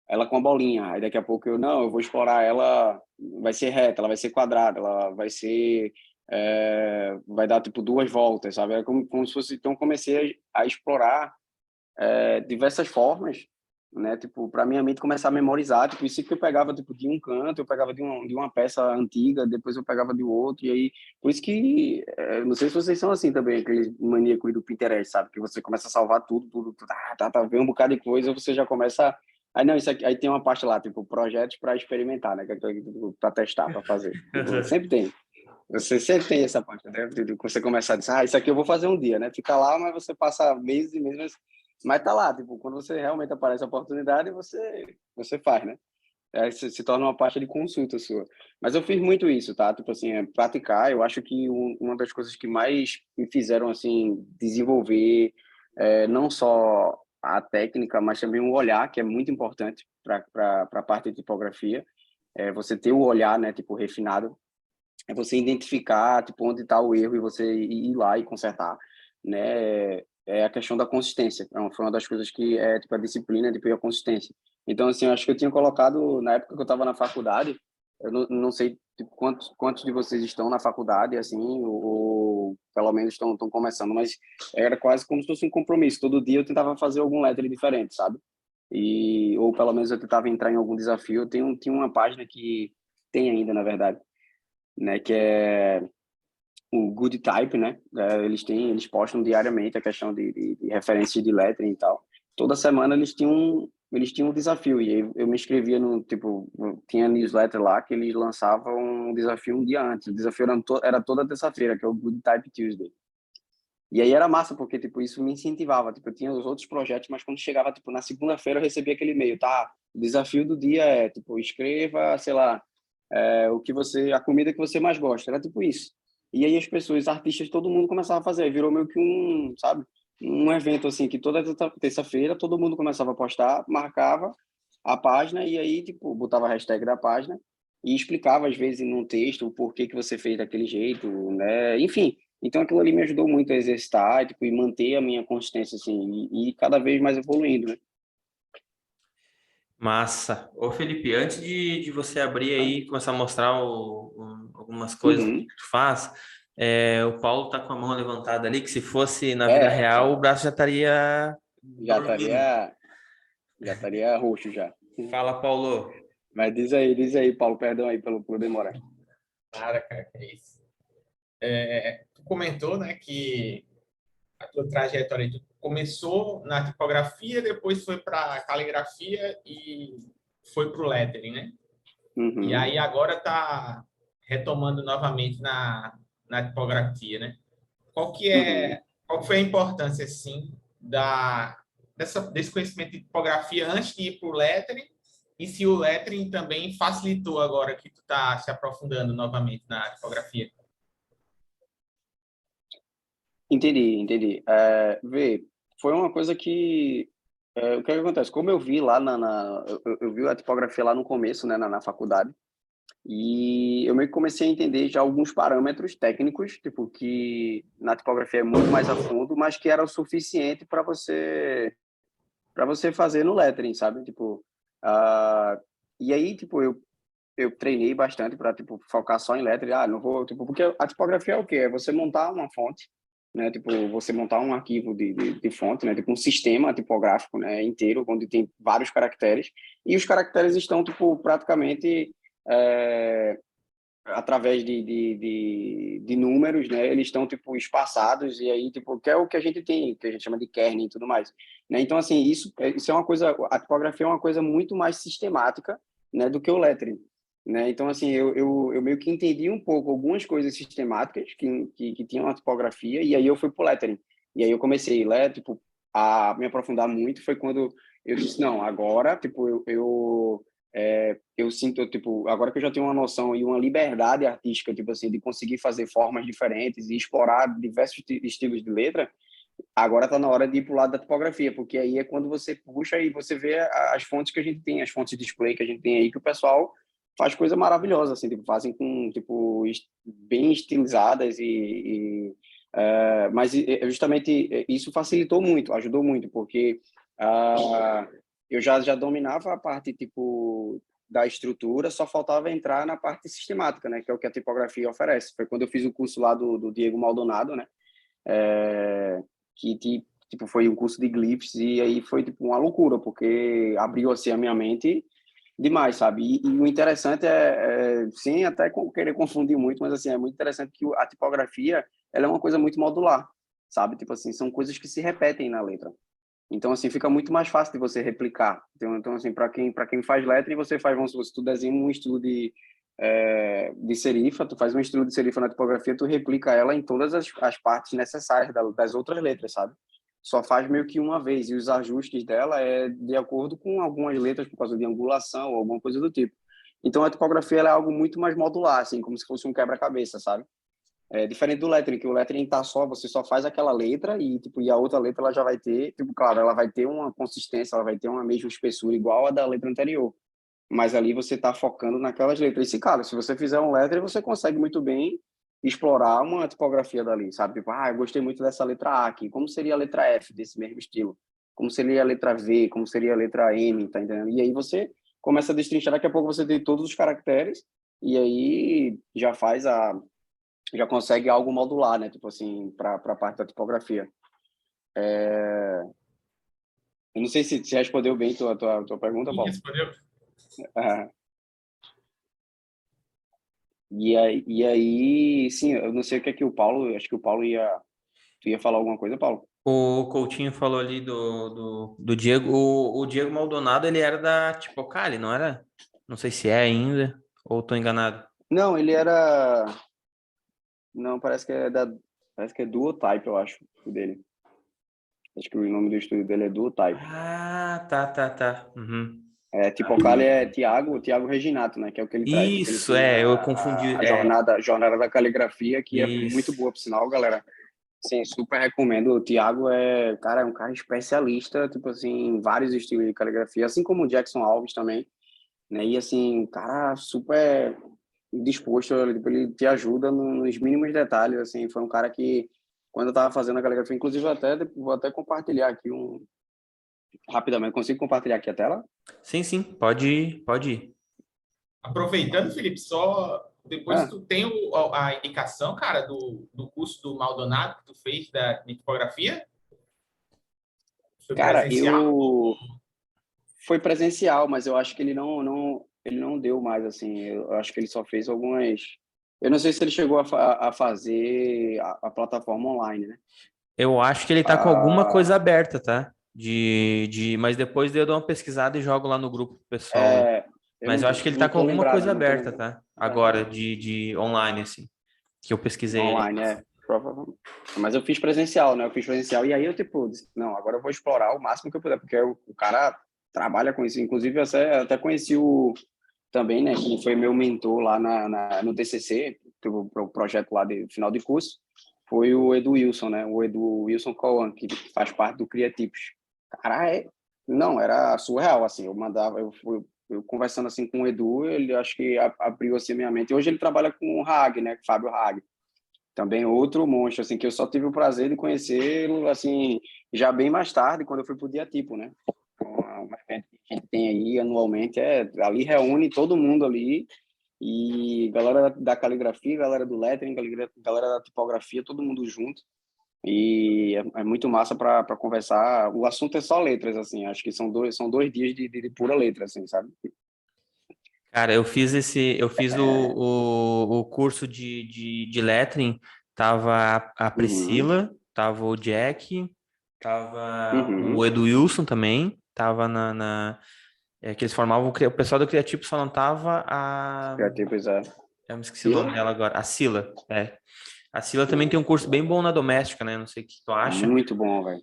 ela com a bolinha. Aí daqui a pouco eu vou explorar ela, vai ser reta, ela vai ser quadrada, ela vai ser vai dar tipo 2 voltas, sabe? É como se fosse. Então comecei a explorar diversas formas, né? Tipo, para minha mente começar a memorizar. Tipo, isso que eu pegava tipo de um canto, eu pegava de uma peça antiga, depois eu pegava de outro e aí por isso que não sei se vocês são assim também, aqueles maníacos do Pinterest, sabe? Que você começa a salvar tudo, vê um bocado de coisa, você já começa. Aí não, isso aqui, aí tem uma parte lá, tipo, projetos para experimentar, né? Para testar, para fazer. Tipo, sempre tem. Você sempre tem essa parte, né? De você começar a dizer, isso aqui eu vou fazer um dia, né? Fica lá, mas você passa meses e meses, mas tá lá, tipo, quando você realmente aparece a oportunidade, você faz, né? Aí se torna uma parte de consulta sua. Mas eu fiz muito isso, tá? Tipo assim, praticar, eu acho que uma das coisas que mais me fizeram, assim, desenvolver não só a técnica, mas também o olhar, que é muito importante para a parte de tipografia. Você ter o olhar, né, tipo, refinado, é você identificar tipo onde está o erro e você ir lá e consertar, né? É a questão da consistência. Foi uma das coisas que é tipo a disciplina, tipo a consistência. Então assim, eu acho que eu tinha colocado na época que eu estava na faculdade, eu não sei tipo, quantos de vocês estão na faculdade assim, ou pelo menos estão começando, mas era quase como se fosse um compromisso. Todo dia eu tentava fazer algum lettering diferente, sabe? E ou pelo menos eu tentava entrar em algum desafio. Tinha uma página que tem ainda, na verdade, né, que é o Good Type, né? Eles postam diariamente a questão de referências de lettering e tal. Toda semana eles tinham um desafio e eu me inscrevia no tipo, tinha newsletter lá que eles lançavam um desafio um dia antes. O desafio era toda terça-feira, que é o Good Type Tuesday. E aí era massa porque tipo isso me incentivava, tipo eu tinha os outros projetos, mas quando chegava tipo na segunda-feira eu recebia aquele e-mail, tá? O desafio do dia é tipo escreva, sei lá, a comida que você mais gosta, era tipo isso. E aí as pessoas, artistas, todo mundo começava a fazer, virou meio que sabe, um evento assim, que toda terça-feira todo mundo começava a postar, marcava a página e aí, tipo, botava a hashtag da página e explicava, às vezes, num texto, o porquê que você fez daquele jeito, né? Enfim, então aquilo ali me ajudou muito a exercitar, tipo, e manter a minha consistência, assim, e cada vez mais evoluindo, né? Massa. Ô, Felipe, antes de você abrir aí e começar a mostrar algumas coisas que Uhum. tu faz, o Paulo tá com a mão levantada ali, que se fosse na vida É, real, o braço já estaria já dormindo. estaria, já estaria roxo já. Fala, Paulo. Mas diz aí, Paulo, perdão aí pelo demora. Cara, que é isso. Tu comentou, né, que a tua trajetória tu começou na tipografia, depois foi para caligrafia e foi para o lettering, né? E Uhum. aí agora está retomando novamente na tipografia, né? Uhum. Qual foi a importância, assim, desse conhecimento de tipografia antes de ir para o lettering, e se o lettering também facilitou agora que tu está se aprofundando novamente na tipografia? Entendi. Vê, foi uma coisa que... o que é que acontece? Como eu vi lá eu vi a tipografia lá no começo, né, na faculdade, e eu meio que comecei a entender já alguns parâmetros técnicos, tipo, que na tipografia é muito mais a fundo, mas que era o suficiente para você fazer no lettering, sabe? Tipo, e aí, tipo, eu treinei bastante para, tipo, focar só em lettering. Não vou, tipo, porque a tipografia é o quê? É você montar uma fonte, né? Tipo, você montar um arquivo de fonte, né? Tipo, um sistema tipográfico, né? Inteiro, onde tem vários caracteres, e os caracteres estão, tipo, praticamente através de números, né? Eles estão, tipo, espaçados, e aí, tipo, que é o que a gente tem, que a gente chama de kerning e tudo mais, né? Então, assim, isso é uma coisa, a tipografia é uma coisa muito mais sistemática, né, do que o lettering, né? Então, assim, eu meio que entendi um pouco algumas coisas sistemáticas que tinham na tipografia, e aí eu fui pro lettering. E aí eu comecei, tipo, a me aprofundar muito, foi quando eu disse, não, agora, tipo, eu sinto, tipo, agora que eu já tenho uma noção e uma liberdade artística, tipo assim, de conseguir fazer formas diferentes e explorar diversos estilos de letra, agora tá na hora de ir pro lado da tipografia, porque aí é quando você puxa e você vê as fontes que a gente tem, as fontes de display que a gente tem aí, que o pessoal faz coisa maravilhosa, assim, tipo, fazem com, tipo, bem estilizadas mas justamente isso facilitou muito, ajudou muito, porque eu já dominava a parte, tipo, da estrutura, só faltava entrar na parte sistemática, né, que é o que a tipografia oferece. Foi quando eu fiz o curso lá do Diego Maldonado, né, que tipo, foi um curso de glyphs, e aí foi, tipo, uma loucura, porque abriu, assim, a minha mente demais, sabe? E o interessante sem até querer confundir muito, mas, assim, é muito interessante que a tipografia, ela é uma coisa muito modular, sabe? Tipo assim, são coisas que se repetem na letra. Então, assim, fica muito mais fácil de você replicar. Então assim, para quem faz letra, e você faz, vamos supor, se tu desenha um estilo de serifa, tu faz um estilo de serifa na tipografia, tu replica ela em todas as partes necessárias das outras letras, sabe? Só faz meio que uma vez, e os ajustes dela é de acordo com algumas letras, por causa de angulação ou alguma coisa do tipo. Então, a tipografia ela é algo muito mais modular, assim, como se fosse um quebra-cabeça, sabe? É diferente do lettering, que o lettering tá só, você só faz aquela letra e, tipo, e a outra letra ela já vai ter, tipo, claro, ela vai ter uma consistência, ela vai ter uma mesma espessura igual a da letra anterior. Mas ali você tá focando naquelas letras. E, se, cara, se você fizer um lettering, você consegue muito bem explorar uma tipografia dali, sabe? Tipo, eu gostei muito dessa letra A aqui. Como seria a letra F desse mesmo estilo? Como seria a letra V? Como seria a letra M? Tá entendendo? E aí você começa a destrinchar, daqui a pouco você tem todos os caracteres e aí já consegue algo modular, né? Tipo assim, para a parte da tipografia. Eu não sei se respondeu bem tua pergunta, Sim, Paulo. respondeu. Ah, e aí, sim, eu não sei o que é que o Paulo, acho que o Paulo tu ia falar alguma coisa, Paulo? O Coutinho falou ali do Diego. O Diego Maldonado, ele era da Tipocali, não era? Não sei se é ainda, ou tô enganado. Não, não, parece que é Duotype, eu acho, o dele. Acho que o nome do estúdio dele é Duotype. Ah, tá. Uhum. Tipocali é Tiago Reginato, né? Que é o que ele traz, porque ele Isso, tem eu confundi. a jornada da caligrafia, que é muito Isso. boa, por sinal, galera. Sim, super recomendo. O Thiago é um cara especialista, tipo assim, em vários estilos de caligrafia, assim como o Jackson Alves também, né? E assim, um cara super disposto, ele te ajuda nos mínimos detalhes, assim, foi um cara que, quando eu tava fazendo a caligrafia, inclusive vou até compartilhar aqui rapidamente, consigo compartilhar aqui a tela? Sim, pode ir, pode ir. Aproveitando, Felipe, só depois Ah, tu tem a indicação, cara, do curso do Maldonado que tu fez de tipografia? Foi cara, presencial? foi presencial, mas eu acho que ele não deu mais, assim, eu acho que ele só fez Eu não sei se ele chegou a fazer a plataforma online, né? Eu acho que ele tá com alguma Ah, coisa aberta, tá? Mas depois eu dou uma pesquisada e jogo lá no grupo pro pessoal lá. é, eu Mas eu acho que ele tá não com tô alguma lembrado, coisa não tô aberta, lembrado. tá? Agora, de online, assim, que eu pesquisei ele. Online, provavelmente. Mas eu fiz presencial, né? Eu fiz presencial e aí eu, tipo, disse, não, agora eu vou explorar o máximo que eu puder, porque o cara trabalha com isso. Inclusive, eu até conheci também, né, que foi meu mentor lá no TCC, pro projeto lá de final de curso, foi o Edu Wilson, né? O Edu Wilson Cohen, que faz parte do Criatipos. Cara, não, era surreal, assim, eu conversando assim com o Edu, ele acho que abriu assim minha mente. Hoje ele trabalha com o Hag, né, Fábio Hag. Também outro monstro, assim, que eu só tive o prazer de conhecê-lo, assim, já bem mais tarde, quando eu fui pro Diatipo, né? Um evento que a gente tem aí anualmente, ali reúne todo mundo ali, e galera da caligrafia, galera do lettering, galera da tipografia, todo mundo junto, e é muito massa para conversar. O assunto é só letras, assim, acho que são dois dias de pura letra, assim, sabe? Cara, eu fiz o curso de lettering, tava a Uhum, Priscila, tava o Jack, tava o uhum, Edu Wilson também, tava que eles formavam, o pessoal do Criativo só não tava Criativos, eu me esqueci o Sila? nome dela agora, a Sila, é. A Sila também tem um curso bem bom na doméstica, né? Não sei o que tu acha. Muito bom, velho.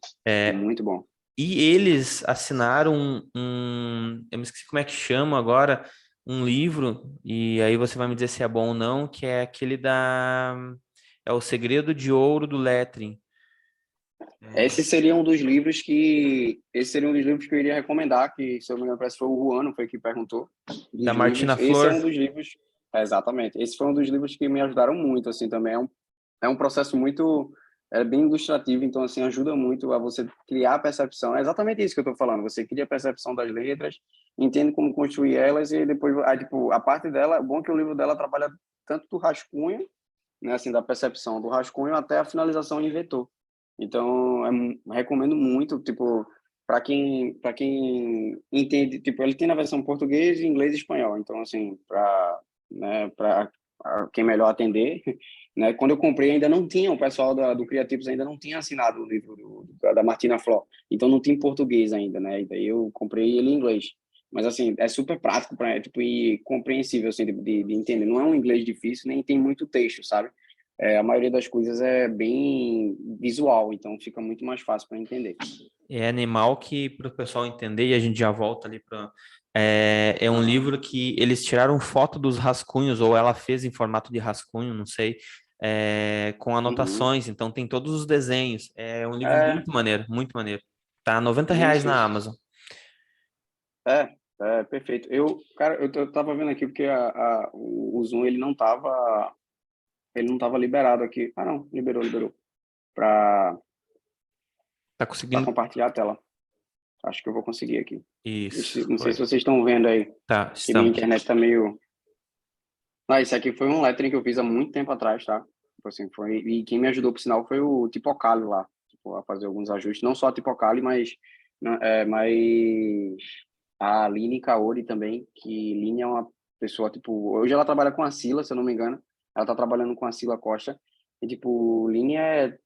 Muito bom. E eles assinaram eu me esqueci como é que chama agora, um livro, e aí você vai me dizer se é bom ou não, que é aquele é O Segredo de Ouro do Lettering. Esse seria um dos livros que eu iria recomendar, que, se eu não me engano, parece que foi o Juan, não foi que perguntou, Da dos Martina livros. Esse é um Flor. dos livros, exatamente. Esse foi um dos livros que me ajudaram muito, assim, também. É um processo muito, bem ilustrativo, então, assim, ajuda muito a você criar a percepção. É exatamente isso que eu estou falando. Você cria a percepção das letras, entende como construir elas e depois, tipo, a parte dela, é bom que o livro dela trabalha tanto do rascunho, né, assim, da percepção do rascunho até a finalização em vetor. Então, recomendo muito, tipo, para quem entende, tipo, ele tem na versão português, inglês e espanhol. Então, assim, para quem melhor atender, né? Quando eu comprei ainda não tinha, o pessoal do Criativos ainda não tinha assinado o livro da Martina Flor. Então não tinha em português ainda, né? E daí eu comprei ele em inglês. Mas assim, é super prático para, tipo, e compreensível assim de entender. Não é um inglês difícil, nem tem muito texto, sabe? A maioria das coisas é bem visual, então fica muito mais fácil para entender. É animal que, para o pessoal entender, e a gente já volta ali para. É um livro que eles tiraram foto dos rascunhos, ou ela fez em formato de rascunho, não sei, com Uhum. anotações, então tem todos os desenhos. É um livro É, muito maneiro, muito maneiro. Tá R$ 90 isso, na isso. Amazon. Perfeito. Cara, eu tava vendo aqui porque o Zoom ele não tava liberado aqui. Ah, não, liberou para Tá conseguindo? compartilhar a tela. Acho que eu vou conseguir aqui. Isso, Não sei se foi. vocês estão vendo aí, Tá, que minha estamos. internet tá meio. Ah, isso aqui foi um lettering que eu fiz há muito tempo atrás, tá? Tipo assim, e quem me ajudou, por sinal, foi o Tipocali lá, tipo, a fazer alguns ajustes. Não só a Tipocali, mas a Aline Kaori também, que Line é uma pessoa, tipo, hoje ela trabalha com a Sila, se eu não me engano, ela tá trabalhando com a Sila Costa, e, tipo, Line é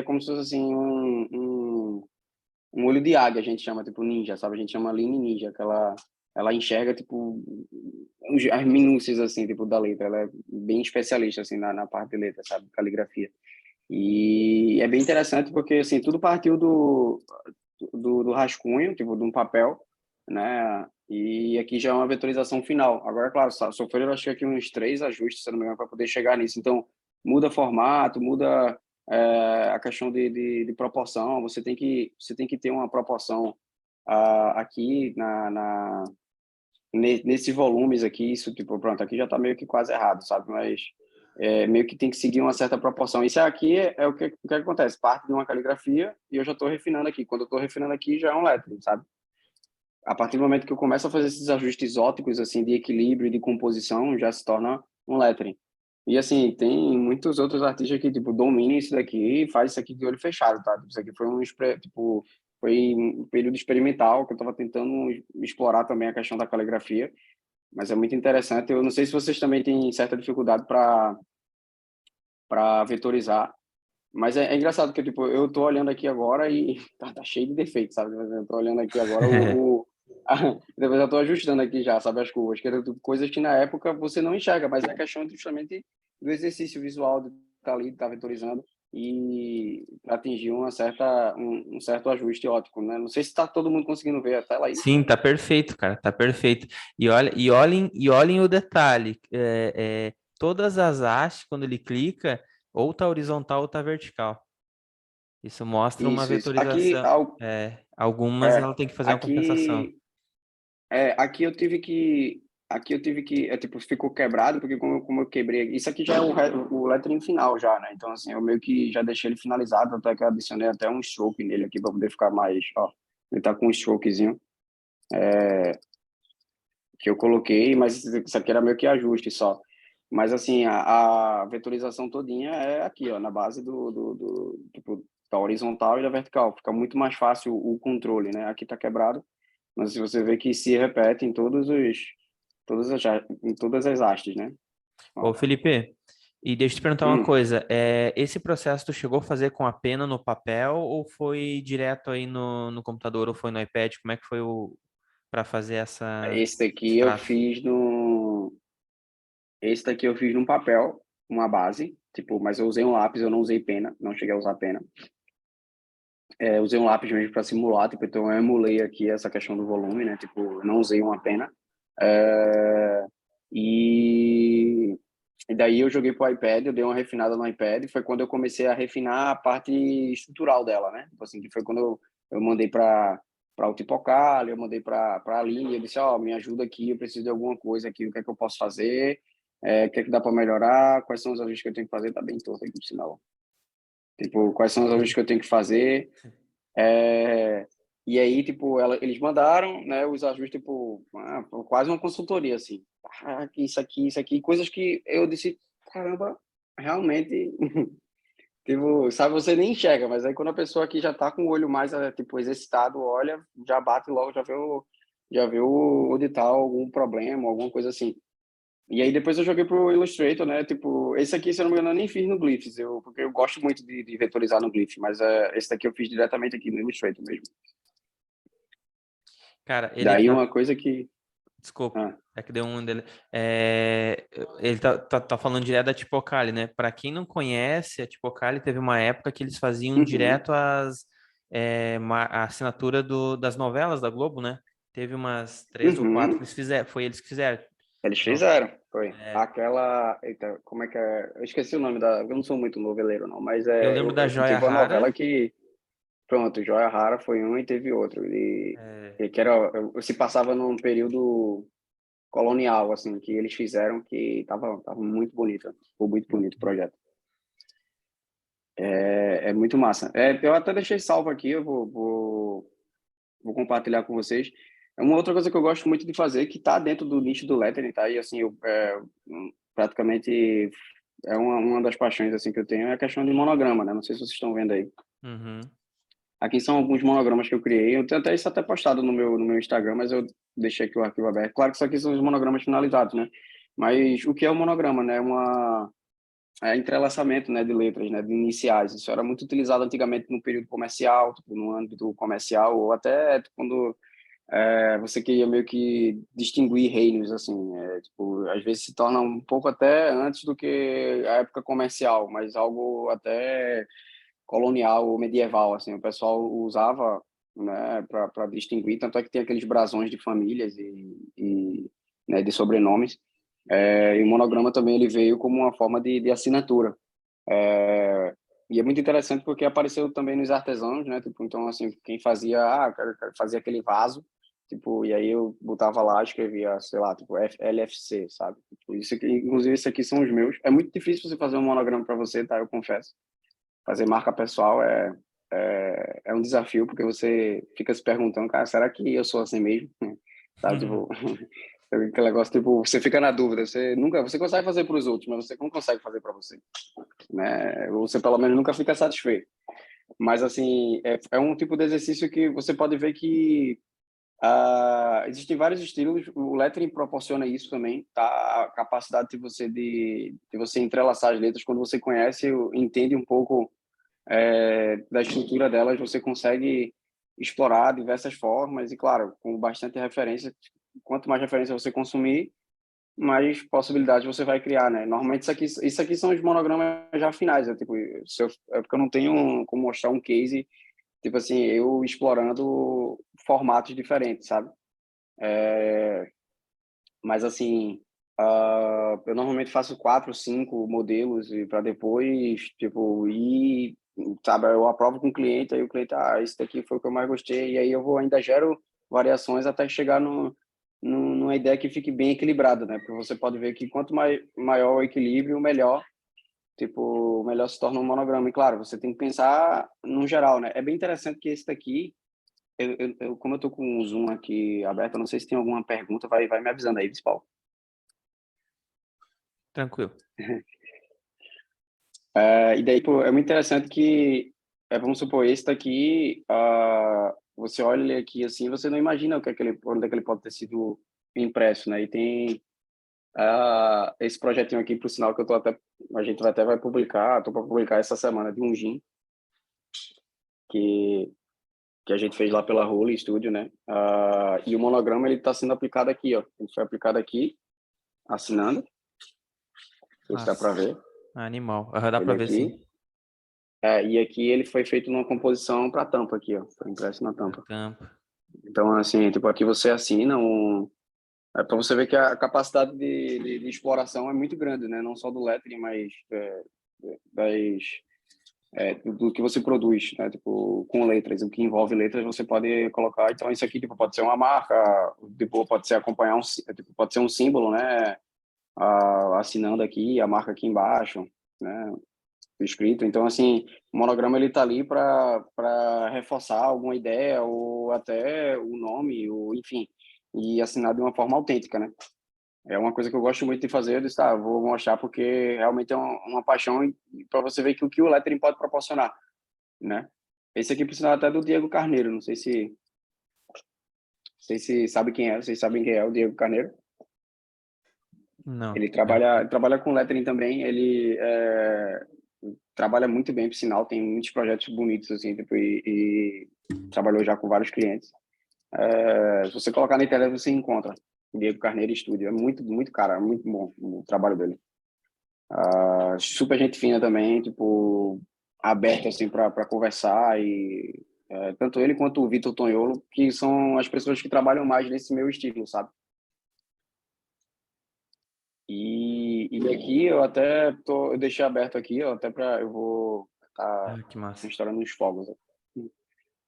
como se fosse, assim, um olho de águia, a gente chama, tipo, ninja, sabe? A gente chama Line Ninja, que ela enxerga, tipo, as minúcias, assim, tipo, da letra, ela é bem especialista, assim, na parte de letra, sabe? Caligrafia. E é bem interessante porque, assim, tudo partiu do rascunho, tipo, de um papel, né? E aqui já é uma vetorização final. Agora, claro, sofrer eu acho que aqui uns 3 ajustes, se não me engano, para poder chegar nisso. Então, muda formato, muda a questão de proporção. Você tem que ter uma proporção aqui nesses volumes aqui. Isso, tipo, pronto, aqui já está meio que quase errado, sabe? Mas meio que tem que seguir uma certa proporção. Isso aqui é o que acontece, parte de uma caligrafia e eu já estou refinando aqui. Quando eu estou refinando aqui, já é um lettering, sabe? A partir do momento que eu começo a fazer esses ajustes ópticos, assim, de equilíbrio e de composição, já se torna um lettering. E, assim, tem muitos outros artistas que, tipo, dominam isso daqui e faz isso aqui de olho fechado, tá? Isso aqui foi foi um período experimental que eu estava tentando explorar também a questão da caligrafia Mas é muito interessante. Eu não sei se vocês também têm certa dificuldade para vetorizar, mas é engraçado que tipo, eu tô olhando aqui agora e tá cheio de defeitos, sabe? Eu tô olhando aqui agora depois eu tô ajustando aqui já, sabe, as curvas, que eram coisas que na época você não enxerga, mas é questão justamente do exercício visual de estar ali, de estar vetorizando e atingir um certo ajuste óptico, né? Não sei se está todo mundo conseguindo ver a tela aí. Sim, tá perfeito, cara, tá perfeito. E olhem o detalhe, todas as hastes, quando ele clica, ou tá horizontal ou tá vertical. Isso mostra uma Isso. Aqui, vetorização. Algumas é, ela tem que fazer uma compensação. aqui, aqui eu tive que, tipo, ficou quebrado, porque como eu quebrei, isso aqui já é o lettering final já, né? Então, assim, eu meio que já deixei ele finalizado, até que eu adicionei até um stroke nele aqui para poder ficar mais, ó, ele tá com um strokezinho que eu coloquei, mas isso aqui era meio que ajuste só. Mas, assim, a vetorização todinha é aqui, ó, na base tipo, da horizontal e da vertical. Fica muito mais fácil o controle, né? Aqui tá quebrado, mas se você vê que se repete em em todas as hastes, né? Ô, Ó. Felipe, e deixa eu te perguntar uma Hum. coisa. Esse processo tu chegou a fazer com a pena no papel ou foi direto aí no computador ou foi no iPad? Como é que foi para fazer Esse esse daqui eu traço? fiz no... Esse daqui eu fiz num papel, uma base, tipo, mas eu usei um lápis, eu não usei pena, não cheguei a usar pena. Usei um lápis mesmo para simular, tipo, então eu emulei aqui essa questão do volume, né? Tipo, eu não usei uma pena. É, e, e daí eu joguei pro iPad, eu dei uma refinada no iPad, e foi quando eu comecei a refinar a parte estrutural dela, né? Tipo assim, que foi quando eu mandei para o Tipocal, eu mandei para a Aline, eu disse, ó, me ajuda aqui, eu preciso de alguma coisa aqui, o que é que eu posso fazer, o que é que dá para melhorar, quais são os ajustes que eu tenho que fazer, tá bem torto aqui, por sinal. Tipo, quais são os ajustes que eu tenho que fazer, e aí, tipo, eles mandaram, né, os ajustes, tipo, quase uma consultoria, assim. Isso aqui, coisas que eu disse, caramba, realmente, tipo, sabe, você nem enxerga, mas aí quando a pessoa aqui já tá com o olho mais, tipo, exercitado, olha, já bate logo, já vê onde tá algum problema, alguma coisa assim. E aí depois eu joguei pro Illustrator, né, tipo, esse aqui, se eu não me engano, eu nem fiz no Glyphs, porque eu gosto muito de vetorizar no Glyph, mas esse daqui eu fiz diretamente aqui no Illustrator mesmo. Cara, ele Daí tá. uma coisa que... Desculpa, Ah, é que deu um dele. Ele tá falando direto da Tipocali, né? Para quem não conhece, a Tipocali teve uma época que eles faziam uhum, direto a assinatura das novelas da Globo, né? Teve umas 3 ou 4 que uhum. eles fizeram, foi eles que fizeram. Eles Então, fizeram, foi. é, Aquela... Eita, como é que é? Eu esqueci o nome da... Eu não sou muito noveleiro, não, mas eu lembro da Joia teve uma Rara. novela que... Pronto, Joia Rara foi um e teve outro. é, Que era... Se passava num período colonial, assim, que eles fizeram que tava muito bonito. Ficou muito bonito o projeto. É muito massa. Eu até deixei salvo aqui, eu vou compartilhar com vocês. É uma outra coisa que eu gosto muito de fazer, que está dentro do nicho do lettering, tá? E assim, praticamente uma das paixões assim que eu tenho é a questão de monograma, né? Não sei se vocês estão vendo aí. uhum. Aqui são alguns monogramas que eu criei. Eu tenho até isso até postado no meu Instagram, mas eu deixei aqui o arquivo aberto. Claro que isso aqui são os monogramas finalizados, né? Mas o que é o monograma, né? Entrelaçamento, né, de letras, né, de iniciais. Isso era muito utilizado antigamente no período comercial, tipo, no âmbito comercial, ou até tipo, quando você queria meio que distinguir reinos, assim, tipo, às vezes se torna um pouco até antes do que a época comercial, mas algo até colonial ou medieval, assim, o pessoal usava, né, para distinguir, tanto é que tem aqueles brasões de famílias né, de sobrenomes, e o monograma também ele veio como uma forma de assinatura. E é muito interessante porque apareceu também nos artesãos, né? Tipo, então, assim, quem fazia, quero fazer aquele vaso, tipo, e aí eu botava lá, escrevia, sei lá, tipo, LFC, sabe? Tipo, isso aqui, inclusive, esses aqui são os meus. É muito difícil você fazer um monograma para você, tá? Eu confesso. Fazer marca pessoal é um desafio, porque você fica se perguntando, cara, será que eu sou assim mesmo? Sabe, tipo, aquele negócio, tipo, você fica na dúvida, você consegue fazer para os outros, mas você não consegue fazer para você, né? Você pelo menos nunca fica satisfeito. Mas assim, é um tipo de exercício que você pode ver que Existem vários estilos, o lettering proporciona isso também, tá? A capacidade de você entrelaçar as letras, quando você conhece, entende um pouco da estrutura delas, você consegue explorar diversas formas e, claro, com bastante referência. Quanto mais referência você consumir, mais possibilidades você vai criar, né? Normalmente isso aqui são os monogramas já finais, né? Tipo, é porque eu não tenho como mostrar um case, tipo assim, eu explorando formatos diferentes, sabe? Mas assim, eu normalmente faço 4, 5 modelos e para depois, tipo, ir, sabe, eu aprovo com o cliente, aí o cliente, esse daqui foi o que eu mais gostei, e aí eu vou ainda gero variações até chegar numa ideia que fique bem equilibrada, né? Porque você pode ver que quanto maior o equilíbrio, melhor, tipo, melhor se torna um monograma. E claro, você tem que pensar no geral, né? É bem interessante que esse daqui, como eu tô com o Zoom aqui aberto, eu não sei se tem alguma pergunta, vai me avisando aí, Paulo. Tranquilo. E daí, pô, é muito interessante que, vamos supor, esse daqui, você olha ele aqui assim, você não imagina onde é que ele pode ter sido impresso, né? E tem esse projetinho aqui, por sinal, que a gente vai publicar, tô para publicar essa semana, de um gin que a gente fez lá pela Holy Studio, né? E o monograma, ele está sendo aplicado aqui, ó. Ele foi aplicado aqui, assinando, não sei se dá para ver. Animal. Dá Ele para ver aqui. sim. E aqui ele foi feito numa composição para tampa aqui, ó. Foi impresso na tampa. Tampa. Então, assim, tipo, aqui você assina para você ver que a capacidade de exploração é muito grande, né? Não só do lettering, mas do que você produz, né? Tipo, com letras, o que envolve letras você pode colocar. Então, isso aqui, tipo, pode ser uma marca, tipo, pode ser tipo, pode ser um símbolo, né? Assinando aqui, a marca aqui embaixo, né? Escrito. Então, assim, o monograma ele tá ali para reforçar alguma ideia ou até o nome, ou enfim, e assinar de uma forma autêntica, né? É uma coisa que eu gosto muito de fazer, eu disse, vou mostrar porque realmente é uma paixão para você ver que o lettering pode proporcionar, né? Esse aqui, por sinal, até do Diego Carneiro, não sei se sabe quem é, vocês sabem quem é o Diego Carneiro? Não. Ele trabalha com lettering também, ele trabalha muito bem, por sinal, tem muitos projetos bonitos, assim, tipo, e trabalhou já com vários clientes. Se você colocar na internet, você encontra Diego Carneiro Estúdio, é muito, muito cara, muito bom o trabalho dele. Super gente fina também, tipo, aberto, assim, para conversar e tanto ele quanto o Vitor Tonholo, que são as pessoas que trabalham mais nesse meu estilo, sabe? E aqui eu deixei aberto aqui, ó, até eu vou estar Que massa. instaurando uns fogos.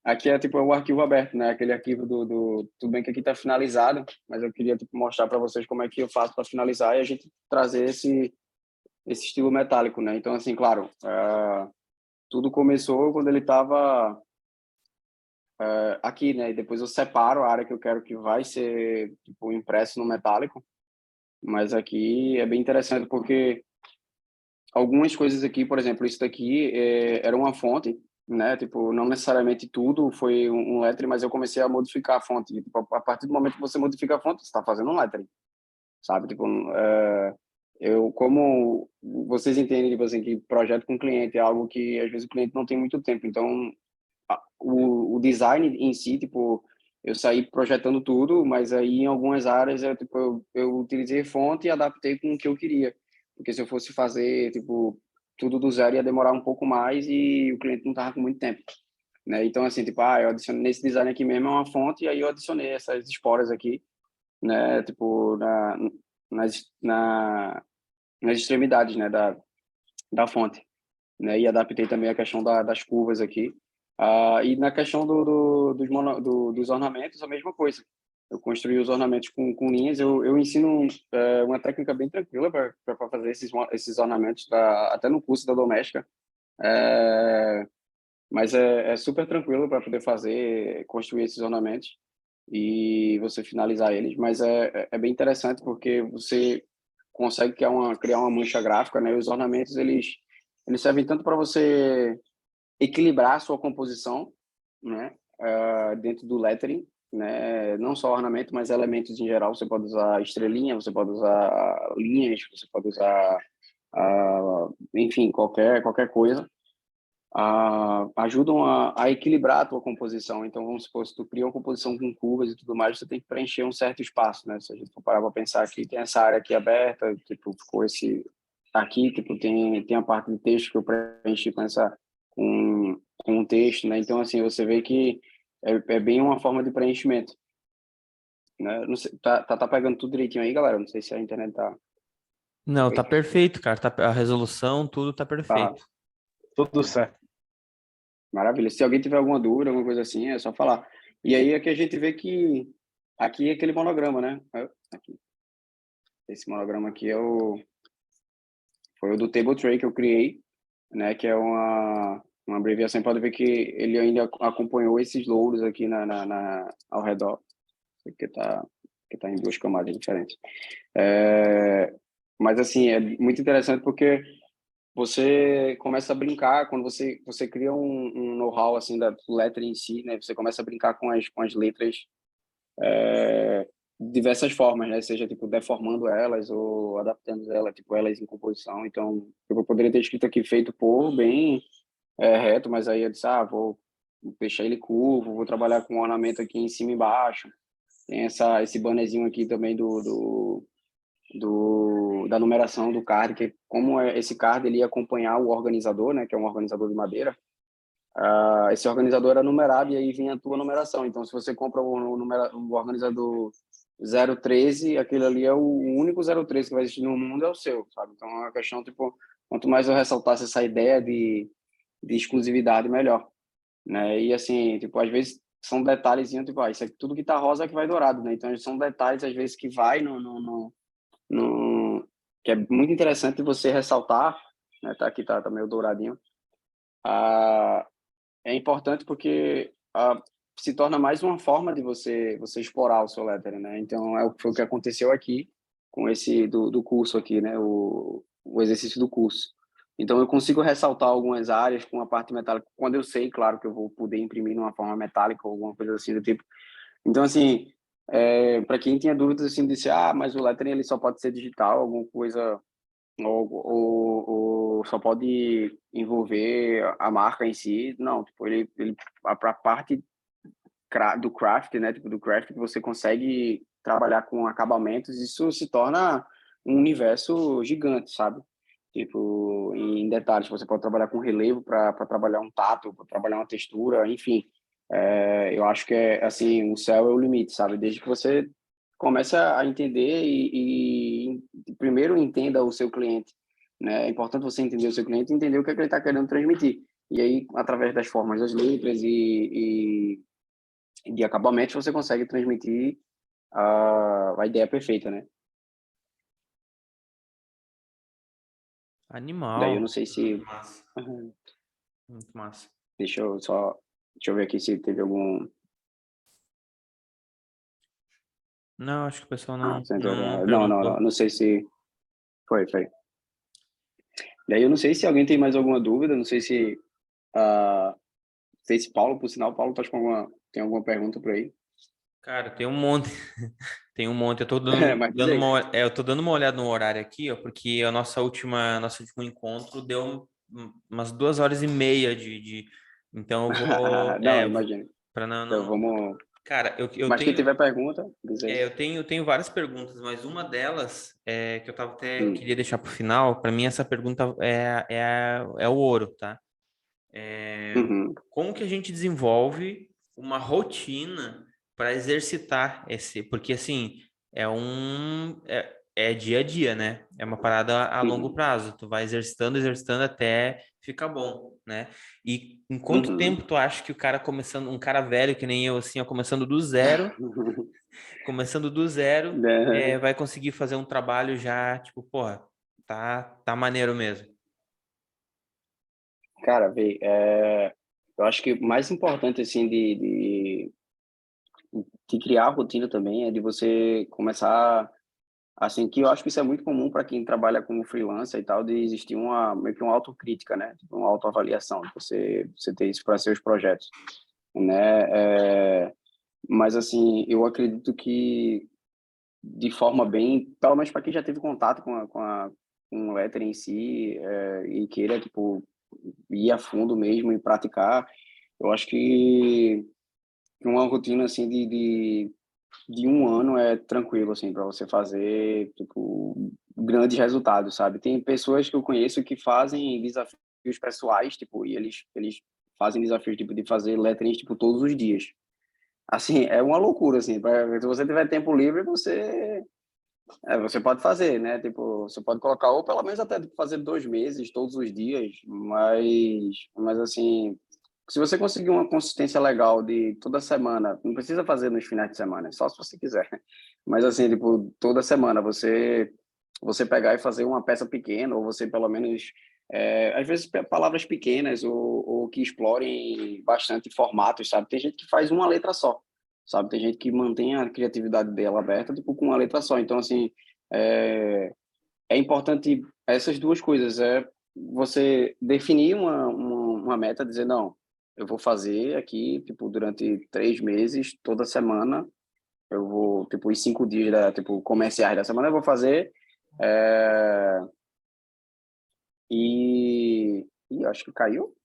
Aqui é tipo o arquivo aberto, né? Aquele arquivo tudo bem que aqui está finalizado, mas eu queria tipo mostrar para vocês como é que eu faço para finalizar e a gente trazer esse estilo metálico, né? Então assim, claro, tudo começou quando ele estava aqui, né? E depois eu separo a área que eu quero que vai ser tipo impresso no metálico, mas aqui é bem interessante porque algumas coisas aqui, por exemplo, isso daqui era uma fonte, né? Tipo, não necessariamente tudo foi um lettering, mas eu comecei a modificar a fonte. E, tipo, a partir do momento que você modifica a fonte, você está fazendo um lettering, sabe? Tipo, como vocês entendem, tipo assim, que projeto com cliente é algo que às vezes o cliente não tem muito tempo. Então, o design em si, tipo, eu saí projetando tudo, mas aí em algumas áreas eu utilizei fonte e adaptei com o que eu queria. Porque se eu fosse fazer, tipo, tudo do zero ia demorar um pouco mais e o cliente não tava com muito tempo, né? Então, assim, tipo, eu adicionei nesse design aqui mesmo é uma fonte e aí eu adicionei essas esporas aqui, né? Tipo, nas, na, nas extremidades, né? Da fonte, né? E adaptei também a questão das curvas aqui. E na questão dos ornamentos, a mesma coisa. Eu construí os ornamentos com linhas. Eu ensino uma técnica bem tranquila para fazer esses ornamentos, até no curso da doméstica. Mas é super tranquilo para poder construir esses ornamentos e você finalizar eles. Mas é bem interessante porque você consegue criar uma mancha gráfica, né? E os ornamentos, eles servem tanto para você equilibrar a sua composição, né, dentro do lettering, né? Não só ornamento, mas elementos em geral. Você pode usar estrelinha, você pode usar linhas, você pode usar, enfim, qualquer coisa. Ajudam a equilibrar a tua composição. Então, vamos supor, se tu cria uma composição com curvas e tudo mais, você tem que preencher um certo espaço, né? Se a gente for parar para pensar aqui, tem essa área aqui aberta, tipo, ficou esse aqui, tipo, tem a parte de texto que eu preenchi com um texto, né? Então, assim, você vê que é bem uma forma de preenchimento, né? Não sei, tá pegando tudo direitinho aí, galera? Não sei se a internet tá... Não, tá Oi? perfeito, cara. A resolução, tudo tá Tá, perfeito. Tudo certo. maravilha. Se alguém tiver alguma dúvida, alguma coisa assim, é só falar. E aí é que a gente vê que aqui é aquele monograma, né? Aqui. Esse monograma aqui foi o do Table Tray que eu criei, né? Que é uma abreviação. Pode ver que ele ainda acompanhou esses louros aqui ao redor, que tá em duas camadas diferentes. Mas assim, é muito interessante porque você começa a brincar quando você cria um know-how assim da letra em si, né? Você começa a brincar com as letras de diversas formas, né? Seja tipo deformando elas ou adaptando elas, tipo elas em composição. Então, eu poderia ter escrito aqui feito por bem reto, mas aí eu disse, vou deixar ele curvo, vou trabalhar com um ornamento aqui em cima e embaixo. Tem esse bannerzinho aqui também da numeração do card, que como esse card ele ia acompanhar o organizador, né, que é um organizador de madeira, esse organizador era numerado e aí vinha a tua numeração. Então, se você compra o organizador 013, aquele ali é o único 013 que vai existir no mundo, é o seu, sabe? Então, é uma questão, tipo, quanto mais eu ressaltasse essa ideia de exclusividade, melhor, né? E, assim, tipo, às vezes são detalhezinhos, tipo, isso aqui, tudo que tá rosa é que vai dourado, né? Então, são detalhes, às vezes, que vai no que é muito interessante você ressaltar, né? Tá aqui, tá meio douradinho. É importante porque se torna mais uma forma de você explorar o seu lettering, né? Então, foi o que aconteceu aqui com esse do curso aqui, né? O exercício do curso. Então, eu consigo ressaltar algumas áreas com a parte metálica, quando eu sei, claro, que eu vou poder imprimir de uma forma metálica ou alguma coisa assim do tipo. Então, assim, para quem tinha dúvidas, assim, disse, mas o lettering ele só pode ser digital, alguma coisa ou só pode envolver a marca em si. Não, tipo, ele a parte do craft, né, tipo do craft que você consegue trabalhar com acabamentos, isso se torna um universo gigante, sabe? Tipo, em detalhes, você pode trabalhar com relevo para trabalhar um tato, para trabalhar uma textura, enfim. Eu acho que assim, o céu é o limite, sabe? Desde que você começa a entender e primeiro entenda o seu cliente, né? É importante você entender o seu cliente e entender o que é que ele está querendo transmitir. E aí, através das formas das letras e de acabamentos, você consegue transmitir a ideia perfeita, né? Daí eu Animal. não sei Muito se... massa. Muito massa. Deixa eu ver aqui se teve algum... Não, acho que o pessoal não Não, perguntou. não sei se... Foi. Daí eu não sei se alguém tem mais alguma dúvida, não sei ah, sei se Paulo, por sinal, Paulo tá tem alguma pergunta por aí. Cara, tem um monte. Tem um monte. Eu tô dando, Mas diz aí. eu tô dando uma olhada no horário aqui, ó, porque a nosso último encontro deu umas 2 horas e meia de... Então eu vou, Não, imagina. para Então vamos... Cara, eu Mas quem tenho, tiver pergunta, diz aí. eu tenho várias perguntas, mas uma delas é que eu tava até Hum. queria deixar para o final. Para mim essa pergunta é o ouro, tá? Uhum. Como que a gente desenvolve uma rotina para exercitar esse? Porque assim, é dia a dia, né? É uma parada a longo Uhum. prazo. Tu vai exercitando até ficar bom, né? E em quanto Uhum. tempo tu acha que o cara começando, um cara velho que nem eu assim, ó, começando do zero, Né? vai conseguir fazer um trabalho já, tipo, porra, tá maneiro mesmo. Cara, vê, eu acho que o mais importante, assim, de criar a rotina também é de você começar, assim, que eu acho que isso é muito comum para quem trabalha como freelancer e tal, de existir meio que uma autocrítica, né? Tipo, uma autoavaliação, você ter isso para seus projetos, né? Mas, assim, eu acredito que, de forma bem, pelo menos para quem já teve contato com o lettering em si, e queira, tipo, ir a fundo mesmo e praticar, eu acho que uma rotina, assim, de um ano é tranquilo, assim, para você fazer, tipo, grandes resultados, sabe? Tem pessoas que eu conheço que fazem desafios pessoais, tipo, e eles fazem desafios, tipo, de fazer letrinhas, tipo, todos os dias. Assim, é uma loucura, assim, se você tiver tempo livre, você pode fazer, né? Tipo, você pode colocar, ou pelo menos até tipo, fazer 2 meses, todos os dias, mas assim, se você conseguir uma consistência legal de toda semana, não precisa fazer nos finais de semana, só se você quiser. Mas assim, tipo, toda semana você pegar e fazer uma peça pequena, ou você pelo menos, às vezes palavras pequenas, ou que explorem bastante formatos, sabe? Tem gente que faz uma letra só, sabe? Tem gente que mantém a criatividade dela aberta, tipo, com uma letra só. Então, assim, é, é importante essas duas coisas, você definir uma meta, dizer, não, eu vou fazer aqui, tipo, durante 3 meses, toda semana, eu vou, tipo, os 5 dias, tipo, comerciais da semana, eu vou fazer, é, e acho que caiu.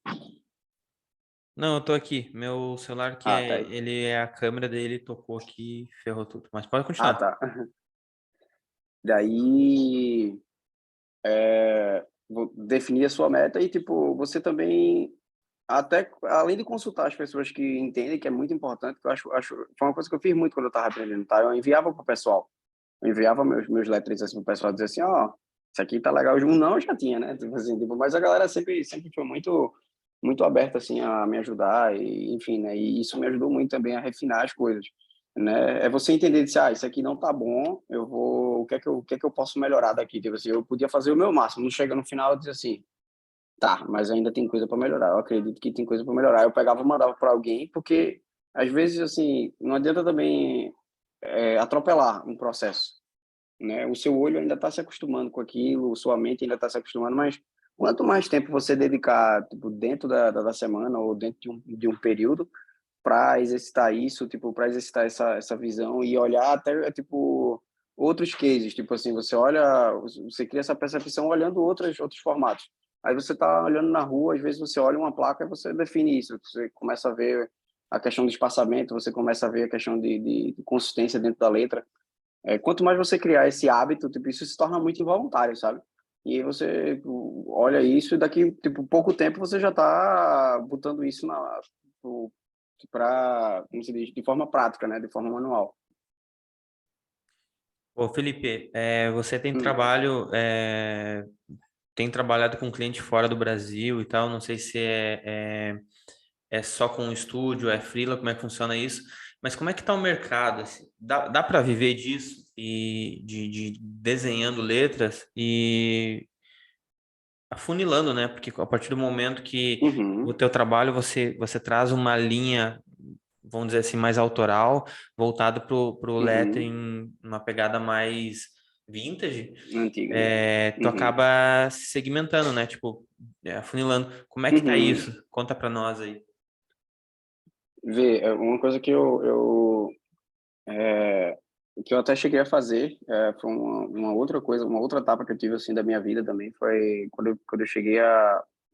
Não, eu tô aqui. Meu celular Ah, tá aí. ele é a câmera dele, tocou aqui, ferrou tudo. Mas pode Ah, continuar. tá. Daí, definir a sua meta e, tipo, você também, até além de consultar as pessoas que entendem, que é muito importante, que eu acho foi uma coisa que eu fiz muito quando eu estava aprendendo, tá? Eu enviava pro pessoal, eu enviava meus letras assim pro pessoal, dizer assim, ó, isso aqui tá legal. Um não eu já tinha, né? Tipo assim, tipo, mas a galera sempre foi muito aberta assim a me ajudar e enfim, né? E isso me ajudou muito também a refinar as coisas, né? É você entender de, isso aqui não tá bom, eu vou, o que é que eu posso melhorar daqui? Tipo assim, eu podia fazer o meu máximo, não chega no final e diz assim, tá, mas ainda tem coisa para melhorar. Eu acredito que tem coisa para melhorar. Eu pegava e mandava para alguém, porque às vezes assim, não adianta também atropelar um processo, né? O seu olho ainda está se acostumando com aquilo, sua mente ainda está se acostumando, mas quanto mais tempo você dedicar, tipo, dentro da semana ou dentro de um período para exercitar isso, tipo, para exercitar essa visão e olhar até, tipo, outros cases, tipo assim, você cria essa percepção olhando outros formatos. Aí você tá olhando na rua, às vezes você olha uma placa e você define isso, você começa a ver a questão do espaçamento, você começa a ver a questão de consistência dentro da letra. Quanto mais você criar esse hábito, tipo, isso se torna muito involuntário, sabe? E aí você tipo, olha isso e daqui, tipo, pouco tempo você já tá botando isso para, como se diz, de forma prática, né? De forma manual. Ô, Felipe, você Hum. tem trabalhado com cliente fora do Brasil e tal, não sei se é só com o estúdio, é freela, como é que funciona isso, mas como é que tá o mercado, assim? Dá para viver disso e de desenhando letras e afunilando, né? Porque a partir do momento que o Uhum. teu trabalho você traz uma linha, vamos dizer assim, mais autoral, voltado pro Uhum. lettering, uma pegada mais vintage, Antiga, né? tu Uhum. acaba se segmentando, né? Tipo, afunilando. Como é que tá Uhum. isso? Conta pra nós aí. Vê, uma coisa que eu até cheguei a fazer, foi uma outra coisa, uma outra etapa que eu tive assim da minha vida também, foi quando eu cheguei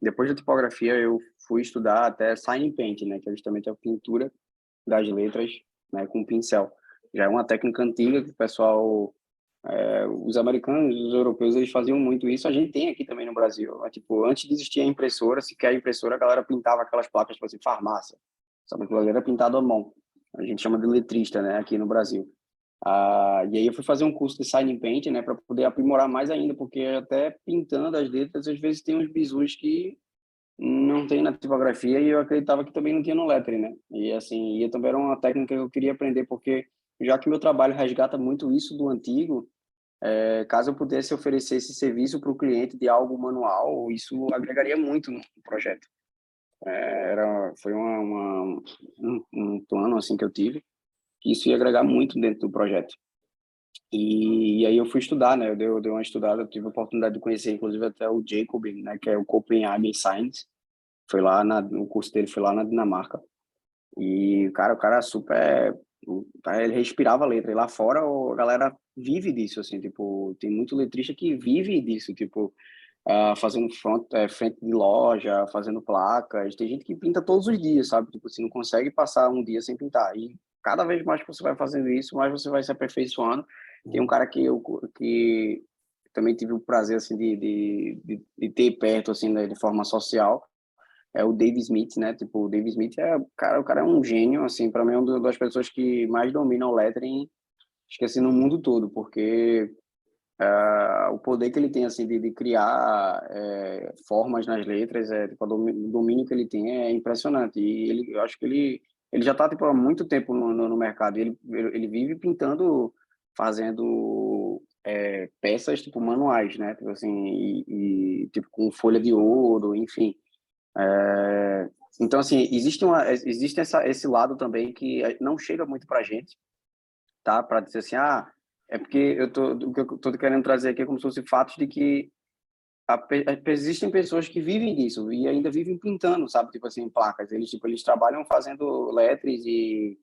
depois da tipografia, eu fui estudar até sign paint, né, que é justamente a pintura das letras, né, com pincel. Já é uma técnica antiga que o pessoal, os americanos, os europeus, eles faziam muito isso. A gente tem aqui também no Brasil. Tipo, antes de existir a impressora, sequer a impressora, a galera pintava aquelas placas, tipo assim, farmácia. Sabe, aquilo ali era pintado à mão. A gente chama de letrista, né, aqui no Brasil. E aí eu fui fazer um curso de Sign Paint, né, para poder aprimorar mais ainda, porque até pintando as letras, às vezes tem uns bizus que não tem na tipografia e eu acreditava que também não tinha no lettering, né? E assim, e também era uma técnica que eu queria aprender, porque já que meu trabalho resgata muito isso do antigo, caso eu pudesse oferecer esse serviço para o cliente de algo manual, isso agregaria muito no projeto. Foi um plano assim que eu tive, que isso ia agregar muito dentro do projeto. E aí eu fui estudar, né? Eu dei uma estudada, eu tive a oportunidade de conhecer, inclusive, até o Jacob, né? Que é o Copenhagen Science. O curso dele foi lá na Dinamarca. E, cara, o cara é super Ele respirava letra. E lá fora, a galera vive disso, assim, tipo, tem muito letrista que vive disso, tipo, fazendo frente de loja, fazendo placas. Tem gente que pinta todos os dias, sabe? Tipo, você não consegue passar um dia sem pintar. E cada vez mais que você vai fazendo isso, mais você vai se aperfeiçoando. Tem um cara que também tive o prazer, assim, de ter perto, assim, né, de forma social, é o Dave Smith, né? Tipo, o Dave Smith o cara é um gênio, assim, para mim é uma das pessoas que mais dominam o lettering, esqueci, no mundo todo, porque o poder que ele tem, assim, de criar formas nas letras, tipo, o domínio que ele tem é impressionante. E eu acho que ele já está, tipo, há muito tempo no mercado. E ele vive pintando, fazendo peças, tipo, manuais, né? Tipo assim, tipo, com folha de ouro, enfim. Então, assim, existe esse lado também que não chega muito pra gente, tá? Para dizer assim, é porque o que eu tô querendo trazer aqui é como se fosse fatos de que existem pessoas que vivem disso e ainda vivem pintando, sabe? Tipo assim, placas. Eles trabalham fazendo letras e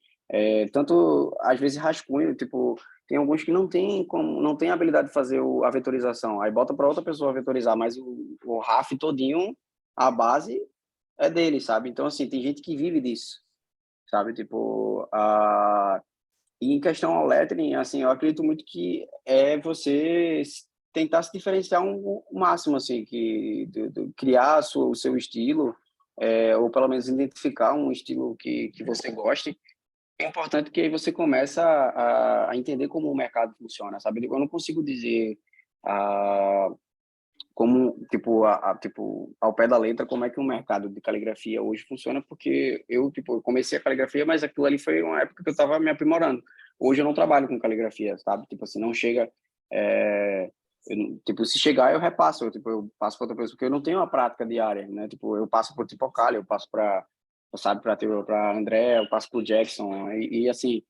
tanto, às vezes, rascunho, tipo, tem alguns que não tem habilidade de fazer a vetorização. Aí bota para outra pessoa vetorizar, mas o RAF todinho, a base é dele, sabe? Então, assim, tem gente que vive disso, sabe? Tipo, e em questão ao lettering, assim, eu acredito muito que é você tentar se diferenciar o máximo, assim, criar o seu estilo, ou pelo menos identificar um estilo que você goste. É importante que aí você começa a entender como o mercado funciona, sabe? Eu não consigo dizer como, tipo, ao pé da letra, como é que o mercado de caligrafia hoje funciona, porque eu comecei a caligrafia, mas aquilo ali foi uma época que eu estava me aprimorando. Hoje eu não trabalho com caligrafia, sabe? Tipo assim, não chega... tipo, se chegar, eu repasso, eu passo para outra pessoa, porque eu não tenho uma prática diária, né? Tipo, eu passo por Tipocali, eu passo sabe, para André, eu passo por Jackson, assim...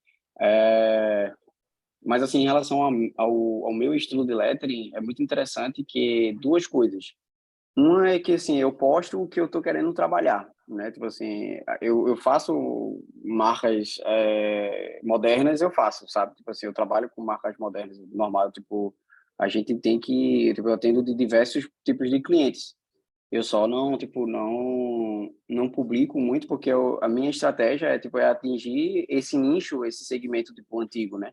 Mas, assim, em relação ao meu estilo de lettering, é muito interessante que duas coisas. Uma é que, assim, eu posto o que eu estou querendo trabalhar, né? Tipo assim, eu faço marcas modernas, eu faço, sabe? Tipo assim, eu trabalho com marcas modernas, normal, tipo, a gente tem que, tipo, eu atendo de diversos tipos de clientes. Eu só não publico muito porque a minha estratégia é atingir esse nicho, esse segmento, tipo, antigo, né?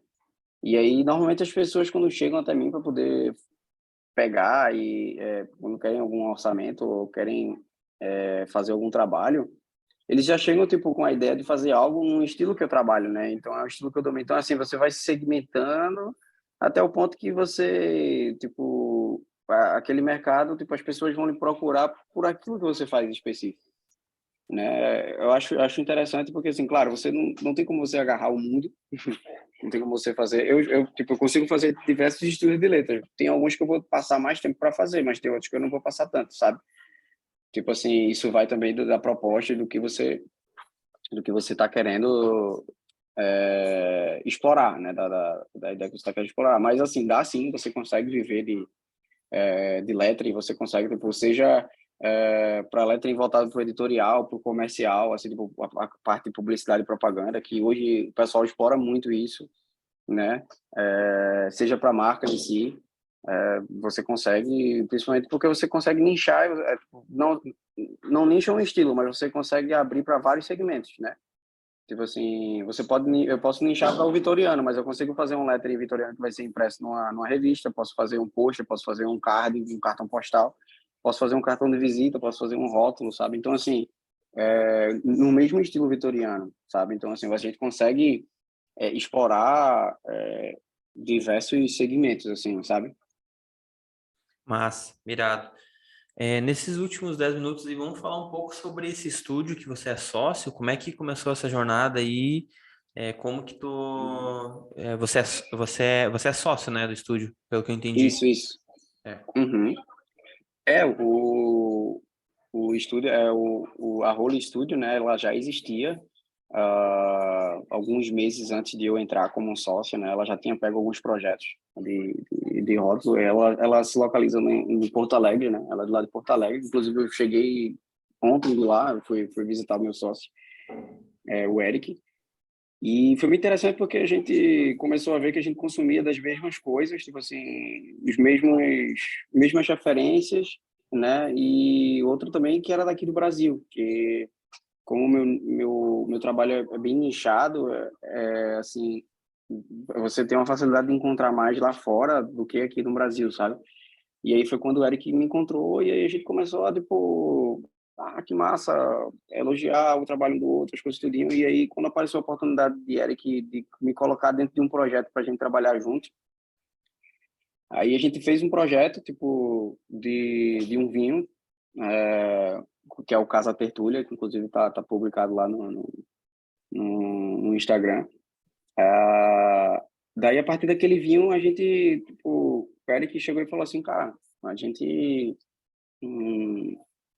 E aí, normalmente, as pessoas, quando chegam até mim para poder pegar e quando querem algum orçamento ou querem fazer algum trabalho, eles já chegam tipo com a ideia de fazer algo no estilo que eu trabalho, né? Então é o estilo que eu domino. Então assim, você vai se segmentando até o ponto que você, tipo, aquele mercado, tipo, as pessoas vão lhe procurar por aquilo que você faz em específico, né? Eu acho interessante porque, assim, claro, você não tem como você agarrar o mundo, não tem como você fazer. Tipo, eu consigo fazer diversos estilos de letras. Tem alguns que eu vou passar mais tempo para fazer, mas tem outros que eu não vou passar tanto, sabe? Tipo assim, isso vai também da proposta e do que você está querendo explorar, né? Da ideia que você está querendo explorar. Mas, assim, dá sim, você consegue viver de letra e você consegue, tipo, seja para lettering voltado para o editorial, para o comercial, assim, tipo, a parte de publicidade e propaganda, que hoje o pessoal explora muito isso, né? Seja para a marca em si, você consegue, principalmente porque você consegue nichar, tipo, não nicha um estilo, mas você consegue abrir para vários segmentos, né? Tipo assim, eu posso nichar para o vitoriano, mas eu consigo fazer um lettering vitoriano que vai ser impresso numa revista, posso fazer um pôster, posso fazer um card, um cartão postal, posso fazer um cartão de visita, posso fazer um rótulo, sabe? Então, assim, no mesmo estilo vitoriano, sabe? Então, assim, a gente consegue explorar diversos segmentos, assim, sabe? Mas, mirado. Nesses últimos 10 minutos, e vamos falar um pouco sobre esse estúdio que você é sócio, como é que começou essa jornada aí, como que você é sócio, né, do estúdio, pelo que eu entendi. Isso. É. Uhum. O estúdio, a Role Studio, né, ela já existia alguns meses antes de eu entrar como um sócio, né, ela já tinha pego alguns projetos de rótulo, ela se localiza em Porto Alegre, né, ela é do lado de Porto Alegre, inclusive eu cheguei ontem de lá, fui visitar o meu sócio, o Eric, E foi muito interessante porque a gente começou a ver que a gente consumia das mesmas coisas, tipo assim, mesmas referências, né? E outro também que era daqui do Brasil, que como o meu trabalho é bem nichado, assim, você tem uma facilidade de encontrar mais lá fora do que aqui no Brasil, sabe? E aí foi quando o Eric me encontrou e aí a gente começou a, tipo, que massa, elogiar o trabalho do outro, as coisas tudinho. E aí quando apareceu a oportunidade de Eric de me colocar dentro de um projeto para a gente trabalhar junto, aí a gente fez um projeto, tipo, de um vinho, é, que é o Casa Tertúlia, que inclusive tá publicado lá no Instagram. Daí, a partir daquele vinho, a gente, tipo, o Eric chegou e falou assim, cara, a gente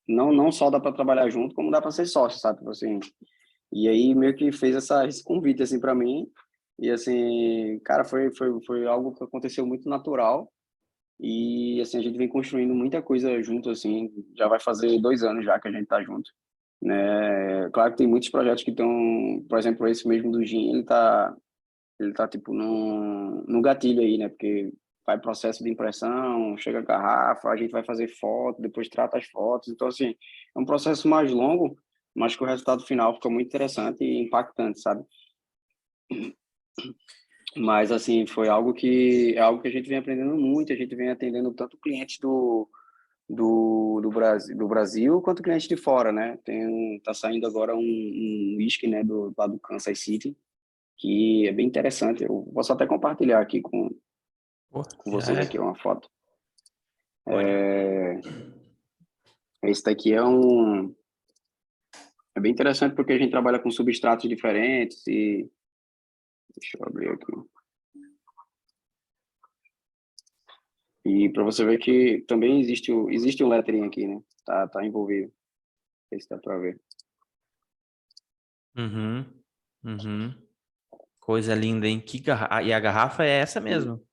não só dá para trabalhar junto, como dá para ser sócio, sabe? Tipo assim, e aí meio que fez esse convite, assim, para mim. E, assim, cara, foi algo que aconteceu muito natural. E, assim, a gente vem construindo muita coisa junto, assim. Já vai fazer 2 anos já que a gente tá junto, né? Claro que tem muitos projetos que estão, por exemplo, esse mesmo do Gin, ele tá tipo no gatilho aí, né? Porque vai processo de impressão, chega a garrafa, a gente vai fazer foto, depois trata as fotos. Então, assim, é um processo mais longo, mas que o resultado final fica muito interessante e impactante, sabe? Mas, assim, é algo que a gente vem aprendendo muito, a gente vem atendendo tanto clientes do Brasil quanto clientes de fora, né? Tá saindo agora um whisky, né, lá do Kansas City, que é bem interessante. Eu posso até compartilhar aqui Pô, com já vocês aqui é. uma foto. Pode. Esse daqui é bem interessante porque a gente trabalha com substratos diferentes e deixa eu abrir aqui. E para você ver que também existe um lettering aqui, né? Tá envolvido. Esse dá para ver. Uhum. Uhum. Coisa linda, hein? E a garrafa é essa mesmo.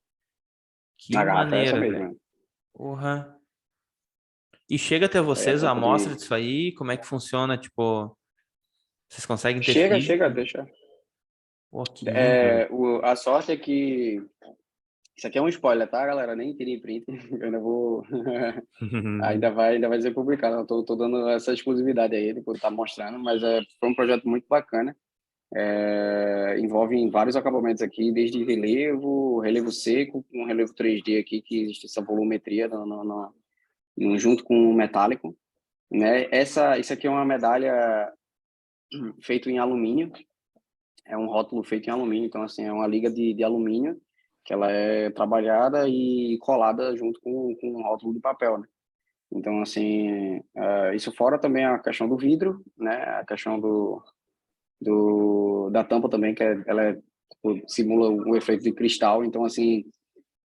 Que A garrafa é essa maneira, mesmo, velho. né? Porra. E chega até É a vocês a tampa amostra de disso aí? Como é que funciona? Tipo, vocês conseguem ter chega, físico? deixa. Pô, que lindo. A sorte é que isso aqui é um spoiler, tá, galera? Nem tirei print. Eu ainda vou ainda vai ser publicado. Eu tô dando essa exclusividade aí, depois tá mostrando, mas foi um projeto muito bacana. Envolve vários acabamentos aqui, desde relevo seco, com relevo 3D aqui, que existe essa volumetria junto com o metálico, né? Isso aqui é uma medalha feita em alumínio, é um rótulo feito em alumínio, então assim, é uma liga de alumínio, que ela é trabalhada e colada junto com um rótulo de papel, né? Então, assim, isso fora também a questão do vidro, né? A questão da tampa também, ela tipo, simula o efeito de cristal. Então, assim,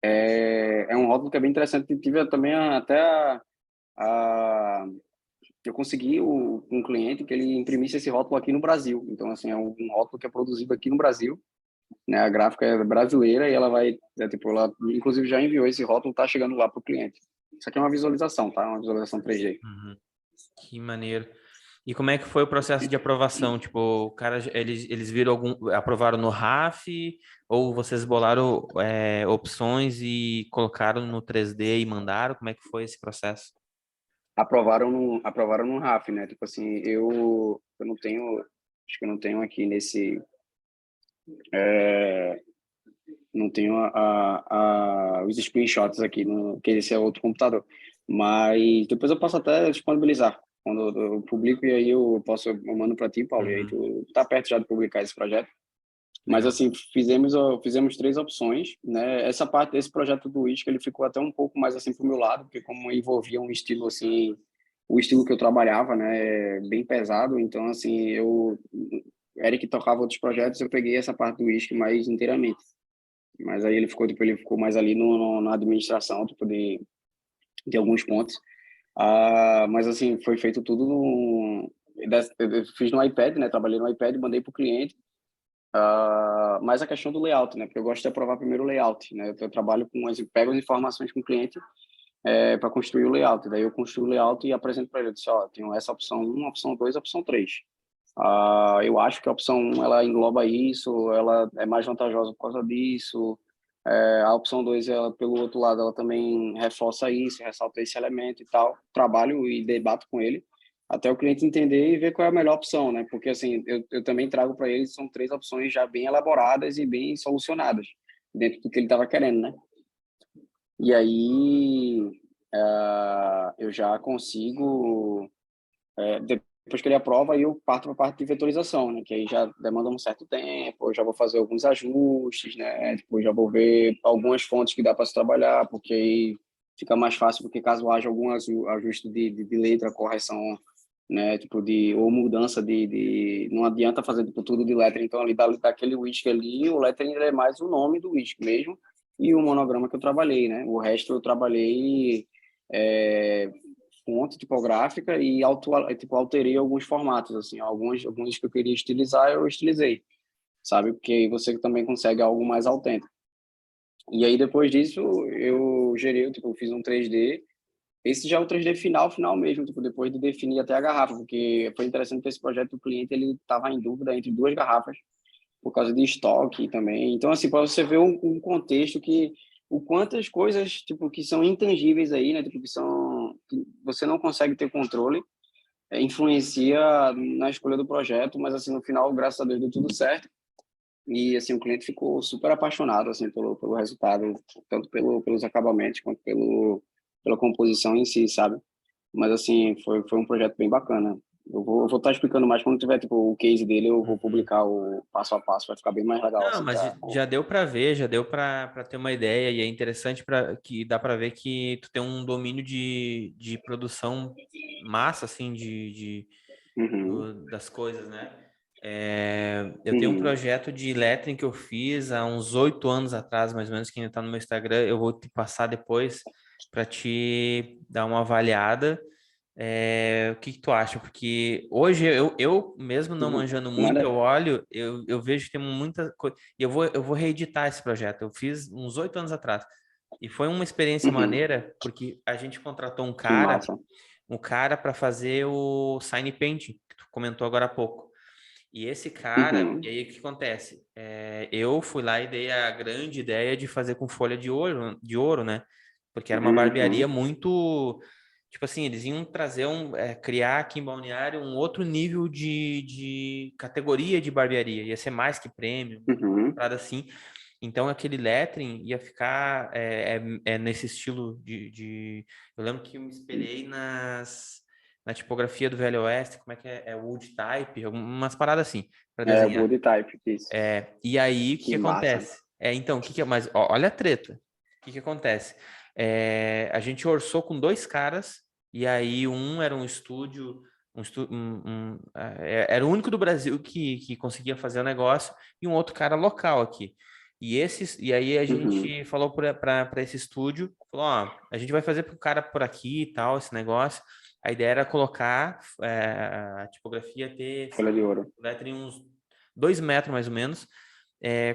é um rótulo que é bem interessante. Tive também a eu consegui um cliente que ele imprimisse esse rótulo aqui no Brasil. Então, assim, é um rótulo que é produzido aqui no Brasil, né? A gráfica é brasileira e ela tipo, ela inclusive já enviou esse rótulo, tá chegando lá para o cliente. Isso aqui é uma visualização, tá? Uma visualização 3D. Uhum. Que maneiro. E como é que foi o processo de aprovação? Tipo, o cara, eles viram aprovaram no RAF ou vocês bolaram opções e colocaram no 3D e mandaram? Como é que foi esse processo? Aprovaram no RAF, né? Tipo assim, eu não tenho, acho que eu não tenho aqui não tenho os screenshots aqui, que esse é outro computador. Mas depois eu posso até disponibilizar. Quando eu publico, e aí eu mando para ti, Paulo, e aí Uhum. tu tá perto já de publicar esse projeto. Mas Legal. assim, fizemos 3 opções, né? Essa parte desse projeto do Whisky, ele ficou até um pouco mais assim pro meu lado, porque como envolvia um estilo assim, o estilo que eu trabalhava, né, bem pesado, então assim, Eric tocava outros projetos, eu peguei essa parte do Whisky mais inteiramente. Mas aí ele ficou mais ali na administração, tipo de alguns pontos. Mas assim, foi feito tudo eu fiz no iPad, né? Trabalhei no iPad, mandei para o cliente. Mas a questão do layout, né? Porque eu gosto de aprovar primeiro o layout, né? Eu trabalho pego as informações com o cliente para construir o layout. Daí eu construo o layout e apresento para ele. Eu disse, ó, tenho essa opção 1, opção 2, opção 3. Eu acho que a opção 1, ela engloba isso, ela é mais vantajosa por causa disso. A opção 2, ela, pelo outro lado, ela também reforça isso, ressalta esse elemento e tal. Trabalho e debato com ele até o cliente entender e ver qual é a melhor opção, né? Porque, assim, eu também trago para ele, são 3 opções já bem elaboradas e bem solucionadas dentro do que ele estava querendo, né? E aí, eu já consigo depois que ele aprova, aí eu parto para a parte de vetorização, né? Que aí já demanda um certo tempo, eu já vou fazer alguns ajustes, né? Depois já vou ver algumas fontes que dá para se trabalhar, porque aí fica mais fácil, porque caso haja algum ajuste de letra, correção, né? Tipo ou mudança não adianta fazer tipo, tudo de letra, então ali daquele whisky ali, o lettering é mais o nome do whisky mesmo e o monograma que eu trabalhei, né? O resto eu trabalhei fonte tipográfica e tipo, alterei alguns formatos, assim, alguns que eu queria estilizar, eu estilizei, sabe? Porque aí você também consegue algo mais autêntico. E aí, depois disso, eu gerei, tipo, eu fiz um 3D. Esse já é o 3D final mesmo, tipo, depois de definir até a garrafa, porque foi interessante que esse projeto, o cliente, ele estava em dúvida entre 2 garrafas, por causa de estoque também. Então, assim, para você ver um contexto que o quantas coisas tipo que são intangíveis aí, né, tipo que você não consegue ter controle, influencia na escolha do projeto, mas assim no final, graças a Deus, deu tudo certo. E assim o cliente ficou super apaixonado assim pelo resultado, tanto pelos acabamentos quanto pela composição em si, sabe? Mas assim, foi um projeto bem bacana. Eu vou estar explicando mais quando tiver tipo o case dele, eu vou Uhum. publicar o passo a passo, vai ficar bem mais legal Não, assim mas para. já deu para ver, já deu para ter uma ideia e é interessante para que dá para ver que tu tem um domínio de produção massa assim Uhum, das coisas, né? Eu tenho um uhum, projeto de lettering que eu fiz há uns 8 anos atrás, mais ou menos, que ainda está no meu Instagram. Eu vou te passar depois para te dar uma avaliada. O que que tu acha? Porque hoje eu mesmo não uhum. manjando muito, eu Manda. olho, eu vejo que tem muita coisa. E eu vou reeditar esse projeto. Eu fiz uns 8 anos atrás. E foi uma experiência Uhum, maneira, porque a gente contratou que massa. um cara para fazer o sign painting, que tu comentou agora há pouco. E esse cara, Uhum, e aí o que acontece? Eu fui lá e dei a grande ideia de fazer com folha de ouro, né? Porque era uma barbearia uhum, muito, tipo assim, eles iam trazer criar aqui em Balneário um outro nível de categoria de barbearia, ia ser mais que prêmio, uhum, parada assim. Então aquele lettering ia ficar nesse estilo Eu lembro que eu me espelhei na tipografia do Velho Oeste, como é que é? É wood type, umas paradas assim, para desenhar. Body type, isso. E aí, o que que Que massa. acontece? Então, o que que é mais? Olha a treta. O que que acontece? A gente orçou com 2 caras, e aí um era um estúdio, era o único do Brasil que conseguia fazer o negócio, e um outro cara local aqui. E aí a Uhum, gente falou para esse estúdio, falou, ó, a gente vai fazer para o cara por aqui e tal, esse negócio. A ideia era colocar a tipografia ter folha de ouro. lettering uns 2 metros mais ou menos,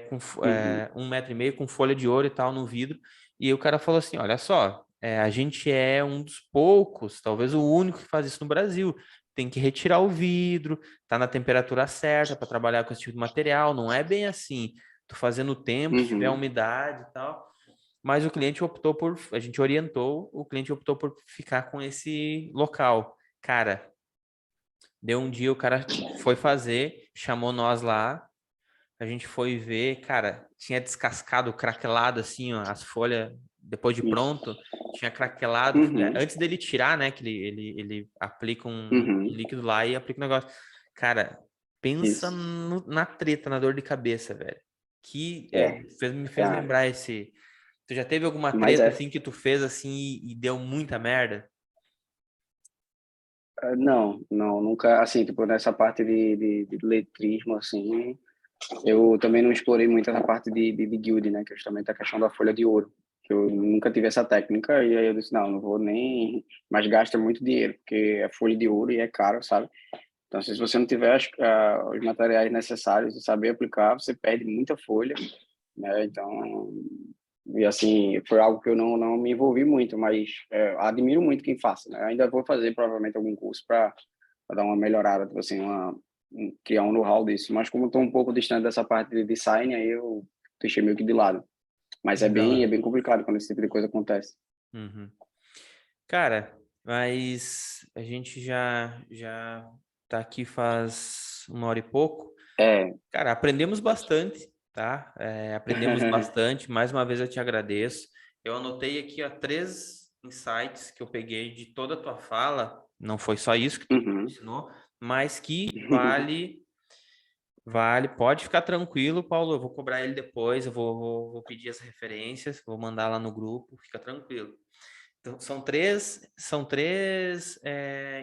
com Uhum, 1,5 metro com folha de ouro e tal no vidro. E aí o cara falou assim: olha só, a gente é um dos poucos, talvez o único que faz isso no Brasil. Tem que retirar o vidro, tá na temperatura certa para trabalhar com esse tipo de material. Não é bem assim. Tu fazendo o tempo, se tiver uhum, umidade e tal. Mas o cliente optou a gente orientou, o cliente optou por ficar com esse local. Cara, deu um dia, o cara foi fazer, chamou nós lá, a gente foi ver, cara, tinha descascado, craquelado assim, ó, as folhas, depois de isso. pronto, tinha craquelado, Uhum, antes dele tirar, né, que ele aplica um uhum, líquido lá e aplica o negócio. Cara, pensa isso. na treta, na dor de cabeça, velho. Que É, me fez cara. lembrar esse... Tu já teve alguma Mas treta assim que tu fez assim e deu muita merda? não, nunca, assim, tipo, nessa parte de letrismo, assim, eu também não explorei muito essa parte de guild, né, que é justamente a questão da folha de ouro, que eu nunca tive essa técnica, e aí eu disse, não vou nem, mas gasta muito dinheiro, porque é folha de ouro e é caro, sabe? Então, se você não tiver os materiais necessários e saber aplicar, você perde muita folha, né? Então, e assim, foi algo que eu não me envolvi muito, mas admiro muito quem faça, né? Ainda vou fazer provavelmente algum curso para dar uma melhorada, tipo assim, criar um know-how disso. Mas como eu estou um pouco distante dessa parte de design, aí eu deixei meio que de lado. Mas é bem complicado quando esse tipo de coisa acontece. Uhum. Cara, mas a gente já tá aqui faz 1 hora e pouco. Cara, aprendemos bastante, tá? Aprendemos bastante. Mais uma vez eu te agradeço. Eu anotei aqui, ó, 3 insights que eu peguei de toda a tua fala. Não foi só isso que tu ensinou, mas que vale, pode ficar tranquilo, Paulo. Eu vou cobrar ele depois, eu vou pedir as referências, vou mandar lá no grupo, fica tranquilo. Então, são três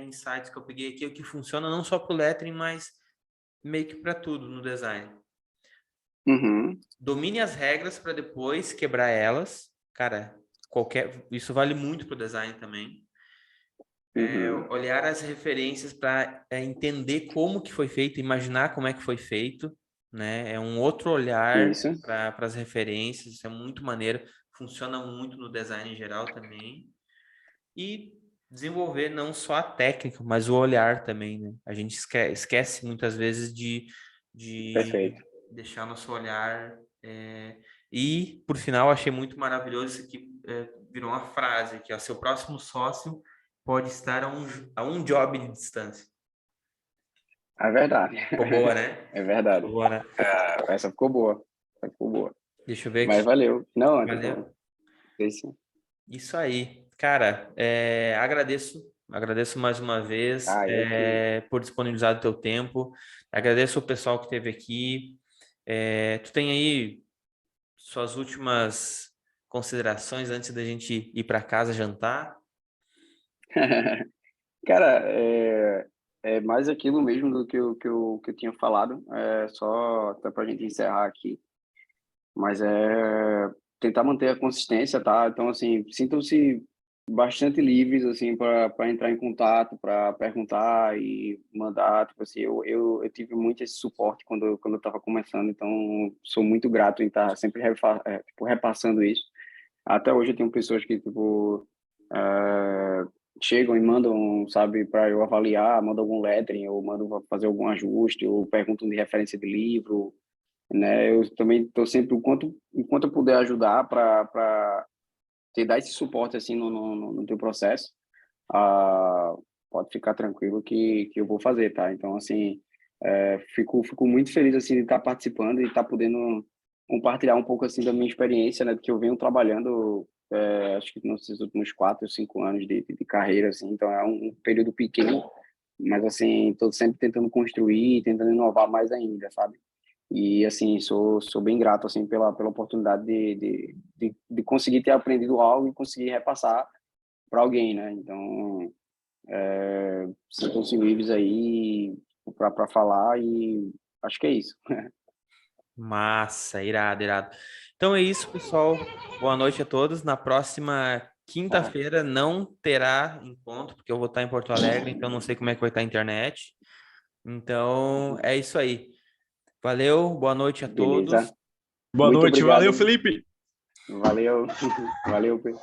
insights que eu peguei aqui, o que funciona não só para o lettering, mas meio que para tudo no design. Domine as regras para depois quebrar elas. Cara, isso vale muito para o design também. Olhar as referências para entender como que foi feito, imaginar como é que foi feito, né? É um outro olhar para as referências, isso é muito maneiro, funciona muito no design em geral também. E desenvolver não só a técnica, mas o olhar também, né? A gente esquece muitas vezes de deixar nosso olhar. E, por final, achei muito maravilhoso isso aqui, virou uma frase aqui, ó, seu próximo sócio pode estar a um job de distância. É verdade. Ficou boa, né? É verdade. Ficou boa, né? Essa ficou boa. Deixa eu ver Mas aqui. valeu. Não, Valeu. Isso. Aí. Cara, agradeço mais uma vez por disponibilizar o teu tempo. Agradeço o pessoal que esteve aqui. Tu tem aí suas últimas considerações antes da gente ir para casa jantar? Cara, é mais aquilo mesmo do que eu tinha falado. Só até para a gente encerrar aqui. Mas tentar manter a consistência, tá? Então, assim, sintam-se bastante livres, assim, para entrar em contato, para perguntar e mandar. Tipo assim, eu tive muito esse suporte quando eu estava começando, então sou muito grato em estar sempre tipo, repassando isso. Até hoje eu tenho pessoas que, tipo, chegam e mandam, sabe, para eu avaliar, mandam algum lettering, ou mandam fazer algum ajuste, ou perguntam de referência de livro, né? Eu também estou sempre, enquanto eu puder ajudar para te dar esse suporte assim no teu processo, pode ficar tranquilo que eu vou fazer, tá? Então, assim, fico muito feliz assim de estar participando e estar podendo compartilhar um pouco assim da minha experiência, né? Que eu venho trabalhando, acho que nesses últimos 4 ou 5 anos de carreira, assim. Então, é um período pequeno, mas assim, estou sempre tentando construir, tentando inovar mais ainda, sabe? E, assim, sou bem grato, assim, pela oportunidade de conseguir ter aprendido algo e conseguir repassar para alguém, né? Então, sintam-se livres aí para falar e acho que é isso. Massa, irado. Então é isso, pessoal. Boa noite a todos. Na próxima quinta-feira não terá encontro, porque eu vou estar em Porto Alegre, então não sei como é que vai estar a internet. Então é isso aí. Valeu, boa noite a todos. Beleza. Boa Muito noite, obrigado. valeu, Felipe. Valeu, valeu, Pedro.